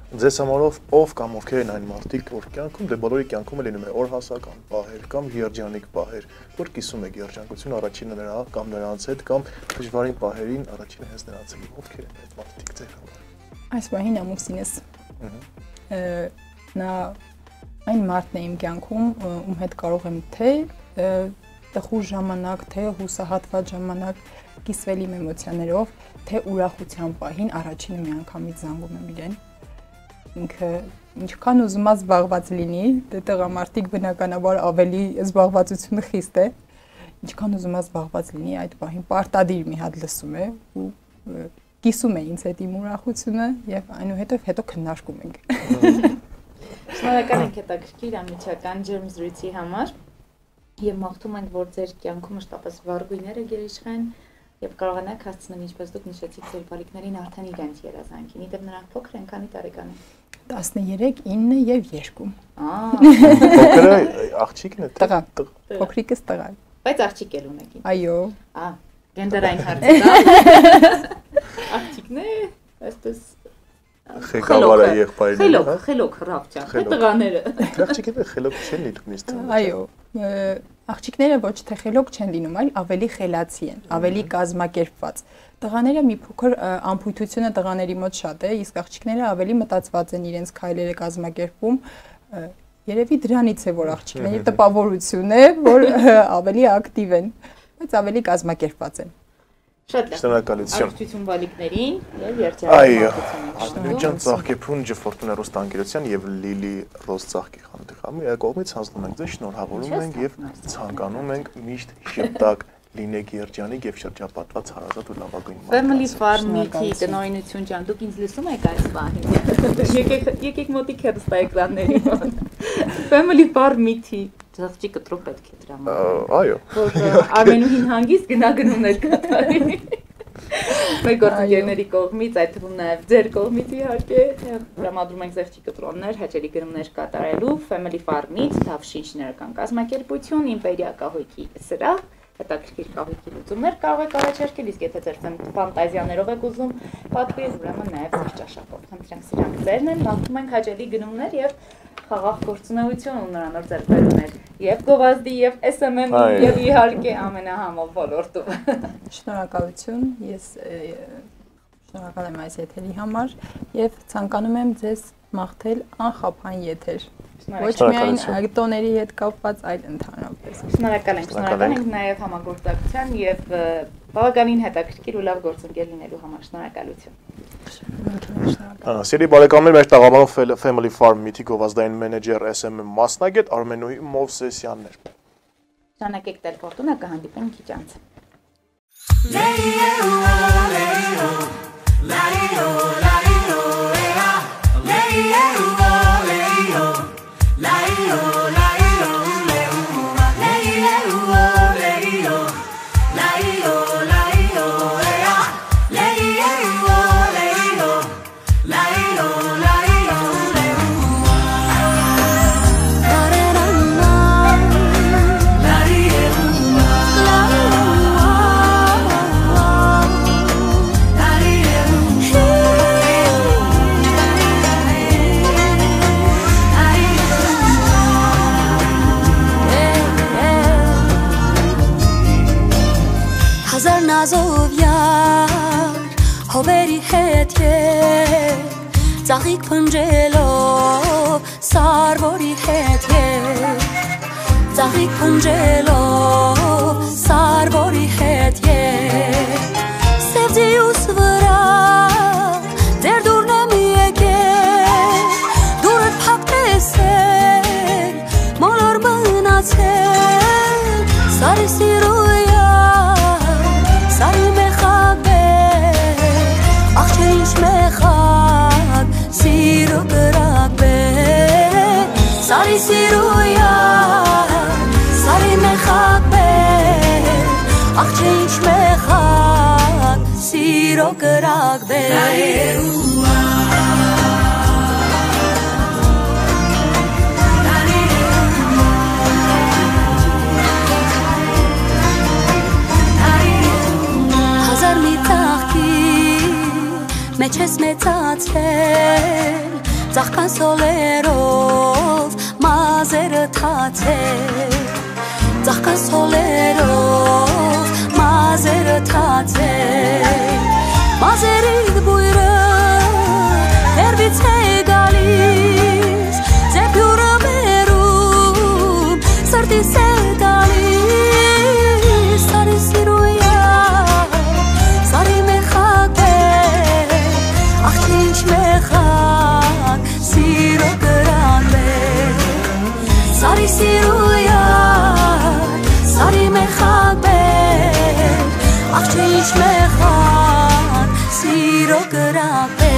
Ձեզ համար ով կամ ովքեր են այն մարդիկ, որ կյանքում, դե բոլորի կյանքում լինում է օրհասական պահեր կամ երջանիկ պահեր, որ կիսում եք երջանկություն առաջինը նրա կամ նրանց հետ կամ դժվարին պահերին առաջինը հենց նրանց հետ, ովքեր են այդ մարդիկ ձեր համար։ Այս պահին ամուսինս նա այն մարդն է իմ կյանքում, ում հետ կարող եմ թե տխուր ժամանակ, թե հուսահատված ժամանակ կիսվել իմ էմոցիաներով, թե ուրախության պահին առաջինը միանգամից զանգում եմ իրեն։ Ինքը ինչքան ուզում զբաղված լինի, դե տղամարդիկ բնականաբար ավելի զբաղվածությունը խիստ է, ինչքան ուզում զբաղված լինի, այդ պահին պարտադիր մի հատ լսում է ու կիսում է ինձ հետ իմ ուրախությունը եւ այնուհետեւ հետո քննարկում ենք։ Շնորհակալ ենք հետաքրքիր ամիջական ջերմ զրույցի համար եւ մաղթում ենք, որ ձեր կյանքում մշտապես վառ գույները գերիշխեն եւ կարողանաք հասցնել, ինչպես դուք նշեցիք, ձեր բարիկներին արդեն իրենց երազանքին։ Իդեպ նրանք փոքր են, քանի տարեկան են։ 13, 9 եւ 2։ Փոքրը աղջիկն է, տղա։ Փոքրիկս տղա։ Բայց աղջիկ էլ ունեք։ Այո։ Գենդերային հարց է։ Աղջիկն է, այսպես Խելոք է եղբայրները։ Խելոք հրավճան, թե տղաները։ Աղջիկները խելոք չեն լինում ինձ թվում։ Այո, աղջիկները ոչ թե խելոք չեն լինում, այլ ավելի խելացի են, ավելի կազմակերպված։ Տղաները մի փոքր ամփոյթությունը տղաների մոտ շատ է, իսկ աղջիկները ավելի մտածված են, իրենց քայլերը կազմակերպում։ Երևի դրանից է, որ աղջիկների տպավորություն է, որ ավելի ակտիվ են, բայց ավելի կազմակերպված են։ Շատ շնորհակալություն։ Աղջություն բալիկներին եւ երջանկություն։ Այո, ջան Ծաղկեփուն Ջֆորտունա Ռոստանգերության եւ Լիլի Ռոս Ծաղկի խանութի կողմից հանձնում ենք ձեզ, շնորհավորում ենք եւ ցանկանում ենք միշտ շփտակ լինեք երջանիկ եւ շրջապատված հարազատ ու լավագույն մարդկանց։ Family Farm Meet-ի տնօրինություն ջան, դուք ինձ լսում եք այս պահին։ Եկեք մոտիկ հեռուստա էկրանների մոտ։ Family Farm Meet-ի ծաղկի կտրում պետք է դրա մոտ։ Այո։ Որ Արմենուհին հանգիստ գնահատումներ կատարի։ Մեր գործընկերների կողմից, այդ թվում նաև ձեր կողմից իհարկե, տրամադրում ենք զեղչի կտրոններ, հաճելի գնումներ կատարելու Family Farm-ից, Թավշին շինարարական կազմակերպություն, Իմպերիա կահույքի սրահ, հետաքրքիր կահույքի լուծումներ կարող եք առաջարկել, իսկ եթե ձեր ֆանտազիաներով եք ուզում պատվիրել, ուրեմն նաև սիրճաշապով, խնդրենք սրանք ձերն են, մաղթում ենք հաճելի գնումներ եւ խաղաղ գործունեություն ու նորանոր ձեռքբերումներ եւ գովազդի եւ SMM-ի եւ իհարկե ամենահամով ոլորտում։ Շնորհակալություն, ես շնորհակալ եմ այս եթերի համար եւ ցանկանում եմ ձեզ մաղթել անխափան եթեր։ Ոչ միայն ակտորների հետ կապված, այլ ընդհանրապես։ Շնորհակալ ենք նաեւ համագործակցության եւ բավականին հետաքրքիր ու լավ գործընկեր լինելու համար շնորհակալություն։ Սիրելի բարեկամներ, մեր տաղավարում Family Farm Meet-ի գովազդային մենեջեր SMM մասնագետ Արմենուհի Մովսեսյանն էր։ Շնորհակալեք տելեֆոնը կհանդիպենք քիչ անց։ Հովերի հետ ծաղիկ փնջելով սարվորի հետ ծաղիկ փնջելով սարվորի հետ սև ձիուս վրա ձեր դուրն եմ եկել դուրդ փակ տեսել մոլոր մնացել սարի սիրույա սարի Mechad, siro krakbe, sari siruya, sari mechadbe, ach change mechad, siro krakbe. Hazar mitaki. Մեջ ես մեծացել, ծաղկան սոլերով, մազերը թացել, ծաղկան սոլերով, մազերը թացել, մազերիդ բույրը, հերվից է գալիս, ձեպյուրը մերում, սրտիս է գալիս, սարի սիրույա, սարի մեխակ Mechad, siro krakbe, sari siruya, sari mechadbe, ach change mechad, siro krakbe.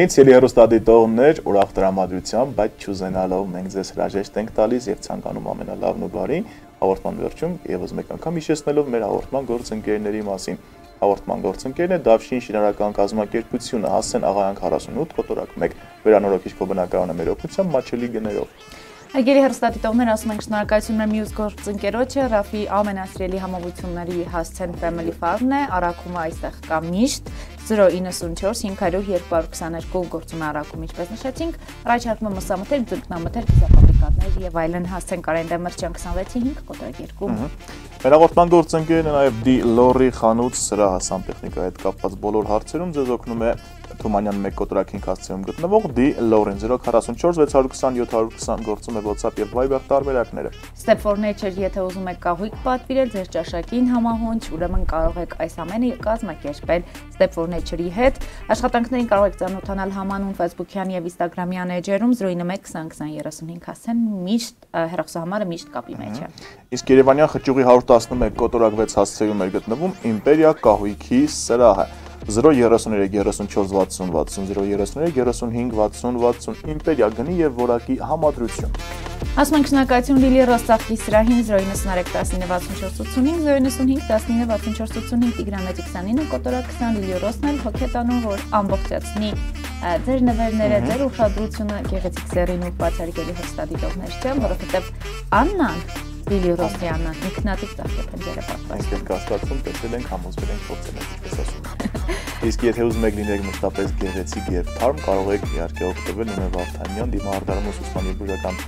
Մեծ ելի հեռուստադիտողներ, ուրախ տրամադրությամբ, բայց չուզենալով մենք ձեզ հրաժեշտ ենք տալիս եւ ցանկանում ամենալավն ու բարին հաղորդման վերջում եւս մեկ անգամ հիշեցնելով մեր հաղորդման գործընկերների մասին։ Հաղորդման գործընկերն է Դավշին շինարարական կազմակերպությունը, Հասեն Աղայան 48 կոտորակ 1 վերանորոգիչ քոբնակարանը մեր օգնությամբ մաչելի գներով։ Հարգելի հեռուստադիտողներ, ասում ենք շնորհակալություն մեր մյուս գործընկերոջը Ռաֆի ամենասիրելի համովությունների Հասցեն Family Farm-ն է, առաքումը այստեղ կա միշտ 094 500 222 գործում է առաքում, ինչպես նշեցինք, առաջարկում է մսամթերք, ձկնամթերք, կիսաֆաբրիկատներ եւ այլն Հասցեն Կարեն Դեմիրճյան 26-5 կոտորակ 2։ Մեր հաղորդման գործընկերն է նաեւ Դիլորի խանութ սրահ սանտեխնիկայի հետ կապված բոլոր հարցերում ձեզ օգնում է Թումանյան 1 կոտորակ 5 հասցեում գտնվող Դիլորին 044 620 720 գործում է WhatsApp եւ Viber տարբերակները։ Step for Nature, եթե ուզում եք կահույք պատվիրել ձեր ճաշակին համահունչ, ուրեմն կարող եք այս ամենը կազմակերպել Step for Nature-ի հետ։ Աշխատանքներին կարող եք ծանոթանալ համանուն Facebook-յան եւ Instagram-յան էջերում 091 2020 35 հասցեն միշտ հեռախոսահամարը միշտ կապի մեջ է։ Իսկ Երևանյան խճուղի 111 կոտորակ 6 հասցեում է գտնվում Իմպերիա կահույքի սրահը 033 34 60 60 033 35 60 60 Իմպերիա գնի եւ որակի համադրություն։ Ասում ենք շնորհակալություն Լիլի Ռոստավկի սրահին 093 19 64 85 095 19 64 85 Տիգրան Մեծիկսյանինը կոտորակ 20 Լիլի Ռոստն էլ հոգետանում որ ամբողջացնի ձեր նվերները, ձեր ուշադրությունը գեղեցիկ սերին ու բացարկելի հստադիտողներ չեմ, որովհետև Աննան Լիլի Ռոստյանը ինքնատիպ ծաղկեփնջերը պատված։ Այսպես կասկածում տեսել ենք, համոզվել ենք, փորձել ենք, այսպես ասում։ Իսկ եթե ուզում եք լինեք մշտապես գեղեցիկ եւ թարմ, կարող եք իհարկե օգտվել Նինե Վարդանյան դիմահարդարում ուսուցման եւ բժշկական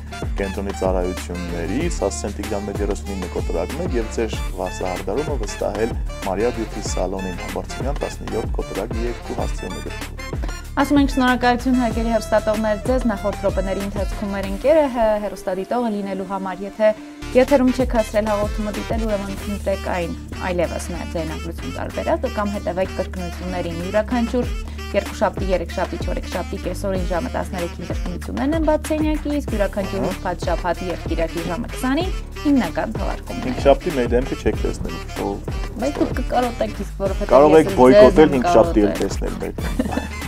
կենտրոնի ծառայություններից, Հասցեն Տիգրան 39 կոտորակ 1 եւ ձեր վարսահարդարումը վստահել Մարիա Բյութի սալոնին Համբարձումյան 17 կոտորակ 2 հասցեում է գտնվում։ Ասում ենք շնորհակալություն հարգելի հեռուստատողներ ձեզ նախորդ րոպեների ընթացքում մեր ընկերը հեռուստադիտողը լինելու համար, եթե եթերում չեք հասցրել հաղորդումը դիտել, ուրեմն քննեք այն այլևս նաև ձայնագրություն տարբերակը կամ հետևեք կրկնություններին յուրաքանչյուր երկուշաբթի, երեքշաբթի, չորեքշաբթի կեսօրին ժամը 13-ին կրկնություններն են բաց սենյակի, իսկ յուրաքանչյուր ուրբաթ, շաբաթ եւ կիրակի ժամը 20-ին հիմնական թողարկումներ։ Հինգշաբթի մեր դեմքը չեք տեսնելու։ Բայց դուք կկարոտեք իսկ որովհետեւ կարող եք բոյկոտել հինգշաբթի էլ տեսնել մեր դեմքը։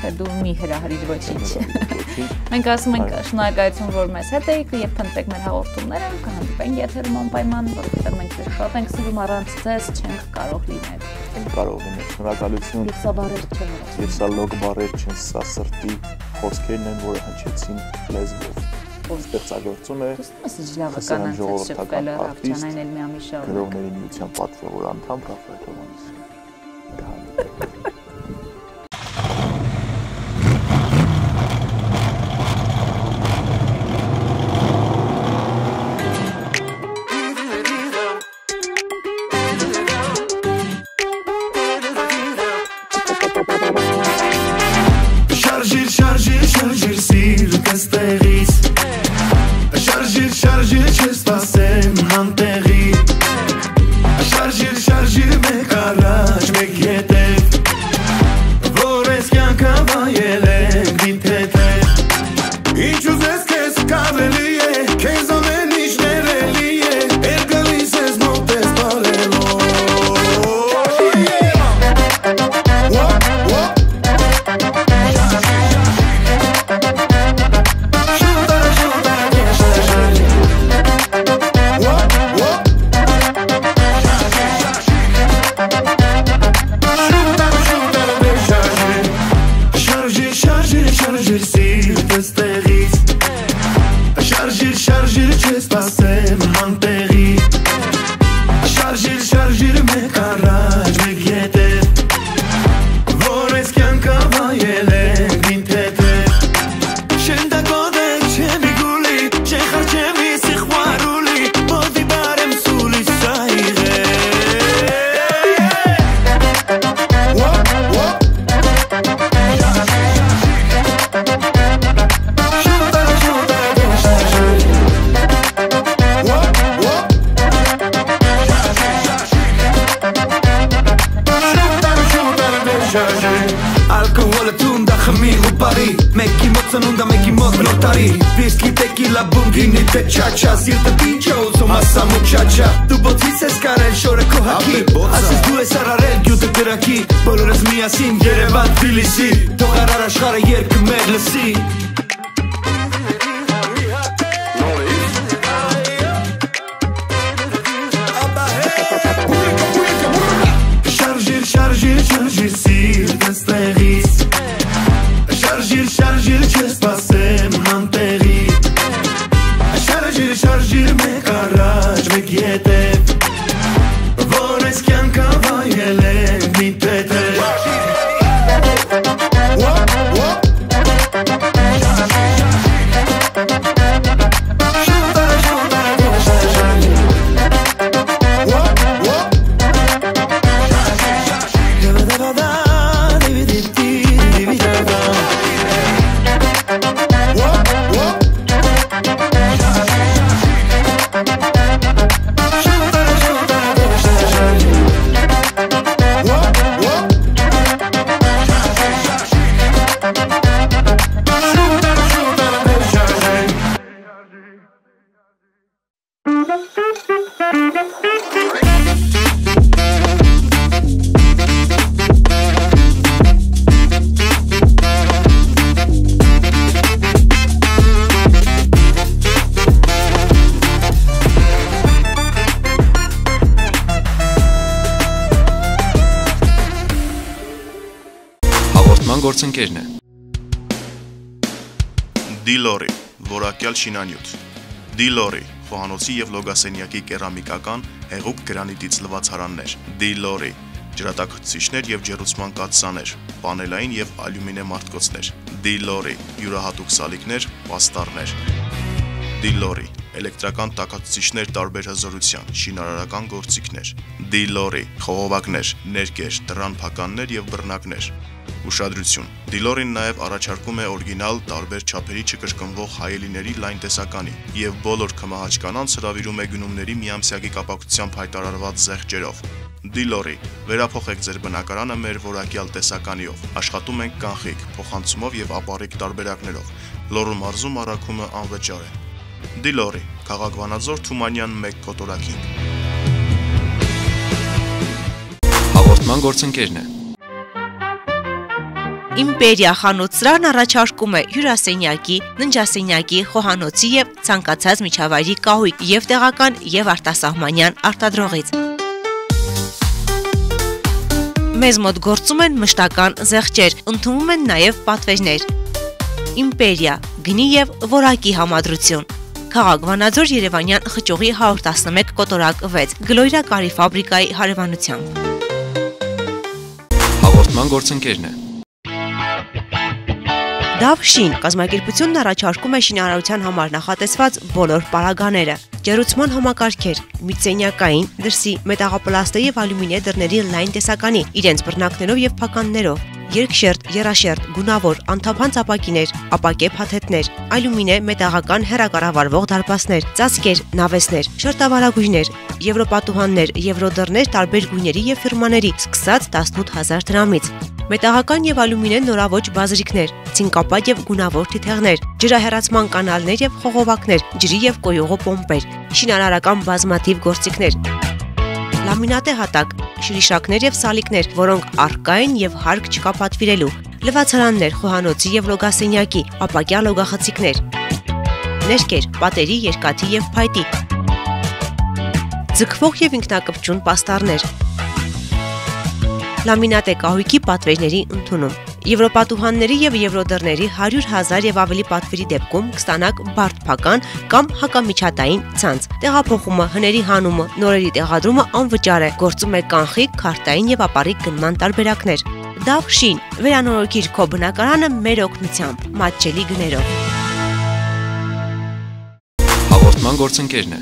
Չէ, դու մի հրահրիր ոչինչ։ Մենք ասում ենք շնորհակալություն, որ մեզ հետ եք եւ փնտրեք մեր հաղորդումները, կհանդիպենք եթերում անպայման, որովհետեւ մենք ձեզ շատ ենք սիրում, առանց ձեզ չենք կարող լինել։ Չենք կարող լինել։ Շնորհակալություն։ Սա բարեր չէ։ Եվ սա լոգ բարեր չեն, սա սրտի խոսքերն են, որը հնչեցին լեզվով։ Ստեղծագործում է ժողովրդական արտիստը, գրողների միության պատվավոր անդամ Ռաֆայել Հովհաննիսյանը։ Շարժիր սիրտս տեղից Շարժիր չես սպասեմ անտեղի Շարժիր մեկ առաջ մեկ հետև Որ ես կյանքը վայել ենք իմ թեթև Ինչ ուզես քեզ կավելի է Քեզ ամեն ինչ ներելի է Էլ գալիս ես մոտ ես բարելով Շարժիր սիրտս տեղից Շարժիր չես սպասեմ անտեղի Շարժիր մեկ առաջ մեկ հետև Որ ես կյանքը վայել ենք իմ թեթև Շենդակոդ եք չեմի գուլի Չեխար չեմի սիխվարուլի Բոդի բարեմ սուլի սայղե տարի Մեկի մոտ ծնունդա, մեկի մոտ նոր տարի Վիսկի, տեկիլա, բում, գինի, թե չաչա Սիրտը պինչա ուզում ասա մուչաչա Դու բոցից ես կարել շորը քո հակի Ասես դու ես արարել գյուտը գրակի Բոլորս միասին Երևան, Թբիլիսի Թող արար աշխարհը երկը մեր լսի Շարժիր սիրտս տեղից Շարժիր չսպասեմ անտեղի Շարժիր մեկ առաջ մեկ ետև Որ ես կյանքա վայել են մի տետև Գործընկերն է Դիլորի որակյալ շինանյութ Դիլորի խոհանոցի եւ լոգասենյակի կերամիկական հեղուկ գրանիտից լվացարաններ Դիլորի ջրատաքցիչներ եւ ջեռուցման կաթսաներ պանելային եւ ալյումինե մարտկոցներ Դիլորի յուրահատուկ սալիկներ պաստառներ Դիլորի էլեկտրական տաքացուցիչներ տարբեր հզորության, շինարարական գործիքներ, Դիլորի խողովակներ, ներկեր, դռան փականներ եւ բռնակներ։ Ուշադրություն. Դիլորին նաև առաջարկում է օրիգինալ տարբեր չափերի չկրկնվող հայելիների լայն տեսականի եւ բոլոր քմահաճ կանանց հրավիրում է գնումների միամսյակի կապակցությամբ հայտարարված զեղչերով։ Դիլորի վերափոխեք ձեր բնակարանը մեր որակյալ տեսականիով։ Աշխատում ենք կանխիկ, փոխանցումով եւ ապառիկ տարբերակներով։ Լոռու մարզում առաքումը անվճար է։ Դիլորի, քաղաք Վանաձոր, Թումանյան 1 կոտորակին։ Հաղորդման գործընկերն է Իմպերիա խանութսրահն առաջարկում է հյուրասենյակի, ննջասենյակի, խոհանոցի եւ ցանկացած միջավայրի կահույք եւ տեղական եւ արտասահմանյան արտադրողից։ Մեզ մոտ գործում են մշտական զեղչեր, ընդունվում են նաեւ պատվերներ։ Իմպերիա, գնի եւ որակի համադրություն։ Քաղաք Վանաձոր Երևանյան խճուղի 111 կոտորակ 6 Գլոյրա կարի ֆաբրիկայի հարևանությամբ։ Հաղորդման գործընկերն է Դավշին կազմակերպությունն առաջարկում է շինարարության համար նախատեսված բոլոր պարագաները, ջեռուցման համակարգեր, միծենյակային, դրսի, մետաղապլաստե եւ ալյումինե դռների լայն տեսականի, իրենց բռնակներով եւ փականներով, երկշերտ, եռաշերտ, գունավոր, անթափանց ապակիներ, ապակե փաթեթներ, ալյումինե մետաղական հեռակառավարվող դարպասներ, ծածկեր, նավեսներ, շերտավարագույրներ, եվրոպատուհաններ, եվրոդռներ տարբեր գույների եւ ֆիրմաների, սկսած 18000 դրամից։ Մետաղական եւ ալյումինե նորաոճ բազրիկներ, ցինկապատ եւ գունավոր թիթեղներ, ջրահեռացման կանալներ եւ խողովակներ, ջրի եւ կոյուղու պոմպեր, շինարարական բազմաթիվ գործիքներ, լամինատե հատակ, շրիշակներ եւ սալիկներ, որոնք առկա են եւ հարկ չկա պատվիրելու, լվացարաններ, խոհանոցի եւ լոգասենյակի, ապակյա լոգախցիկներ, ներկեր, պատերի, երկաթի եւ փայտի, ձգվող եւ ինքնակպչուն պաստառներ, լամինատե կահույքի պատվերների ընդունում։ Եվրոպատուհանների եւ եվրոդռների 100,000 եւ ավելի պատվերի դեպքում կստանաք բարդ փական կամ հակամիջատային ցանց։ Տեղափոխումը, հների հանումը, նորերի տեղադրումը անվճար է։ Գործում է կանխիկ, քարտային եւ ապառիկ գնման տարբերակներ։ Դավշին, վերանորոգիր քո բնակարանը մեր օգնությամբ, մատչելի գներով։ Հաղորդման գործընկերն է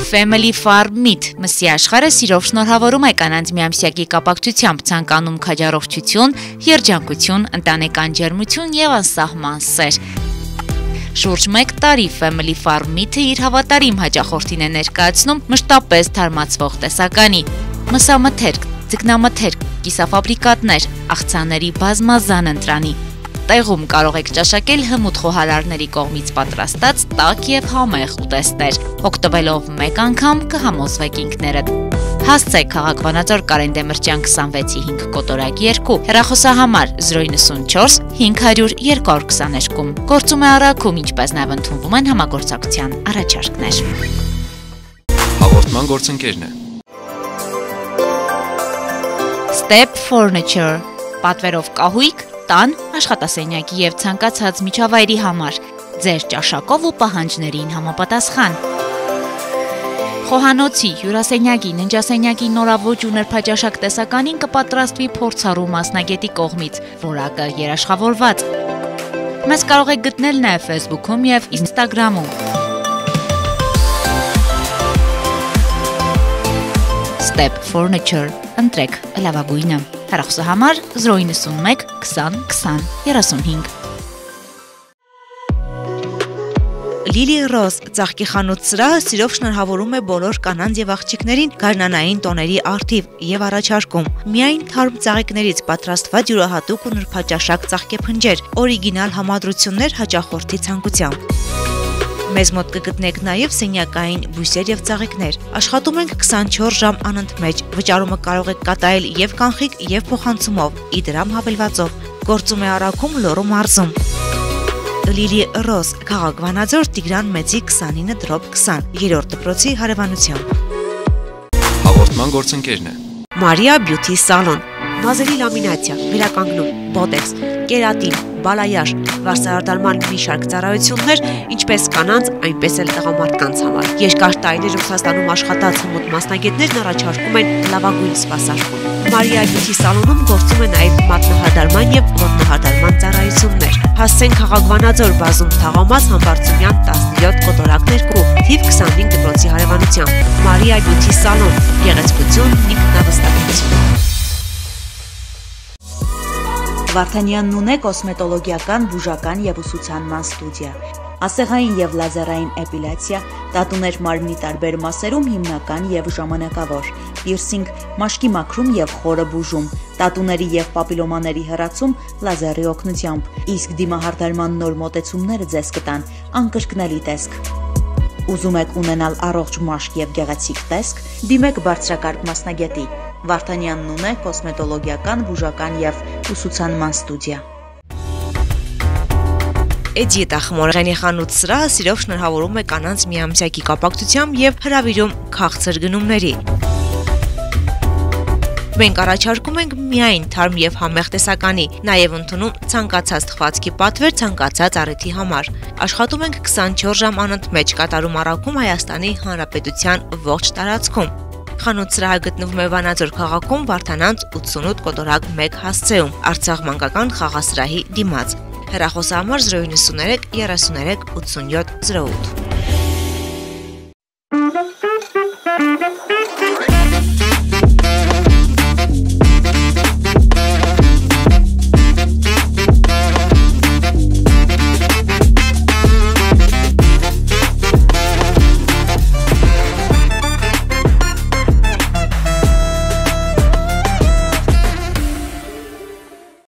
Family Farm Meat մսի աշխարհը սիրով շնորհավորում է կանանց միամսյակի կապակցությամբ ցանկանում քաջառողջություն, երջանկություն, ընտանեկան ջերմություն եւ անսահման սեր։ Շուրջ 1 տարի Family Farm Meat-ը իր հավատարիմ հաճախորդին է ներկայացնում մշտապես թարմացվող տեսականի, մսամթերք, ձկնամթերք, կիսաֆաբրիկատներ, աղցանների բազմազան ընտրանի։ Տեղում կարող եք ճաշակել հմուտ խոհարարների կողմից պատրաստած տաք եւ համեղ ուտեստներ։ Օգտվելով մեկ անգամ կհամոզվեք ինքներդ։ Հասցեք Քաղաք Վանաձոր Կարեն Դեմիրճյան 26-5 կոտորակ 2 հեռախոսահամար 094 500 222 գործում է առաքում, ինչպես նաև ընդունվում են համագործակցության առաջարկներ։ Հաղորդման գործընկերն է Step Furniture պատվերով կահույք, տան, աշխատասենյակի եւ ցանկացած միջավայրի համար ձեր ճաշակով ու պահանջներին համապատասխան։ Խոհանոցի, հյուրասենյակի, ննջասենյակի նորաոճ ու նրբաճաշակ տեսականին կպատրաստվի փորձառու մասնագետի կողմից, որակը երաշխավորված։ Մեզ կարող եք գտնել նաև Facebook-ում եւ Instagram-ում։ Step Furniture, ընտրեք լավագույնը։ Հեռախոսահամար 091 20 20 35 Լիլի Ռոզ ծաղկի խանութ սրահը սիրով շնորհավորում է բոլոր կանանց եւ աղջիկներին գարնանային տոների առթիվ եւ առաջարկում միայն թարմ ծաղիկներից պատրաստված յուրահատուկ ու նրբաճաշակ ծաղկեփնջեր, օրիգինալ համադրություններ հաճախորդի ցանկությամբ։ Մեզ մոտ կգտնեք նաև սենյակային բույսեր եւ ծաղիկներ։ Աշխատում ենք 24 ժամ անընդմեջ։ Վճարումը կարող եք կատարել եւ կանխիկ եւ փոխանցումով, իդրամ հավելվածով։ Գործում է առաքում Լոռու մարզում։ Լիլի Ռոզ, Քաղաք Վանաձոր, Տիգրան Մեծի 29/20, 3-րդ դպրոցի հարևանությամբ։ Հաղորդման գործընկերն է Մարիա Բյութի սալոն, մազերի լամինացիա, վերականգնում, բոտեքս, կերատին, բալայաշ, վարսահարդարման մի շարք ծառայություններ, ինչպես կանանց, այնպես էլ տղամարդկանց համար։ Երկար տարիներ Ռուսաստանում աշխատած հմուտ մասնագետներն առաջարկում են լավագույն սպասարկում։ Մարիա Բյութի սալոնում գործում է նաև մատնահարդարման եւ ոտնահարդարման ծառայություններ։ Հասցեն Քաղաք Վանաձոր, բազում Թաղամաս, Համբարձումյան 17 կոտորակ 2, թիվ 25 դպրոցի հարևանությամբ։ Մարիա Բյութի սալոն, գեղեցկություն, ինքնավստահություն։ Վարդանյանն ունե կոսմետոլոգիական, բուժական եւ ուսուցանման ստուդիա, ասեղային եւ լազերային էպիլյացիա, տատուներ մարմնի տարբեր մասերում հիմնական եւ ժամանակավոր, պիրսինգ, մաշկի մաքրում եւ խորը բուժում, տատուների եւ պապիլոմաների հեռացում լազերի օգնությամբ, իսկ դիմահարդարման նոր մոտեցումները ձեզ կտան անկրկնելի տեսք։ Ուզում եք ունենալ առողջ մաշկ եւ գեղեցիկ տեսք, դիմեք բարձրակարգ մասնագետի։ Վարդանյանն ունե կոսմետոլոգիական, բուժական եւ ուսուցանման ստուդիա։ Էդիետա խմորեղենի խանութ սրահը սիրով շնորհավորում է կանանց միամսյակի կապակցությամբ եւ հրավիրում քաղցր գնումների։ Մենք առաջարկում ենք միայն թարմ եւ համեղ տեսականի, նաեւ ընդունում ցանկացած թխվածքի պատվեր ցանկացած առիթի համար։ Աշխատում ենք 24 ժամ անընդմեջ, կատարում առաքում Հայաստանի Հանրապետության ողջ տարածքում։ Խանութ սրահը գտնվում է Վանաձոր քաղաքում, Վարդանանց 88 կոտորակ 1 հասցեում, Արցախ մանկական խաղասրահի դիմաց։ Հեռախոսահամար 093 33 87 08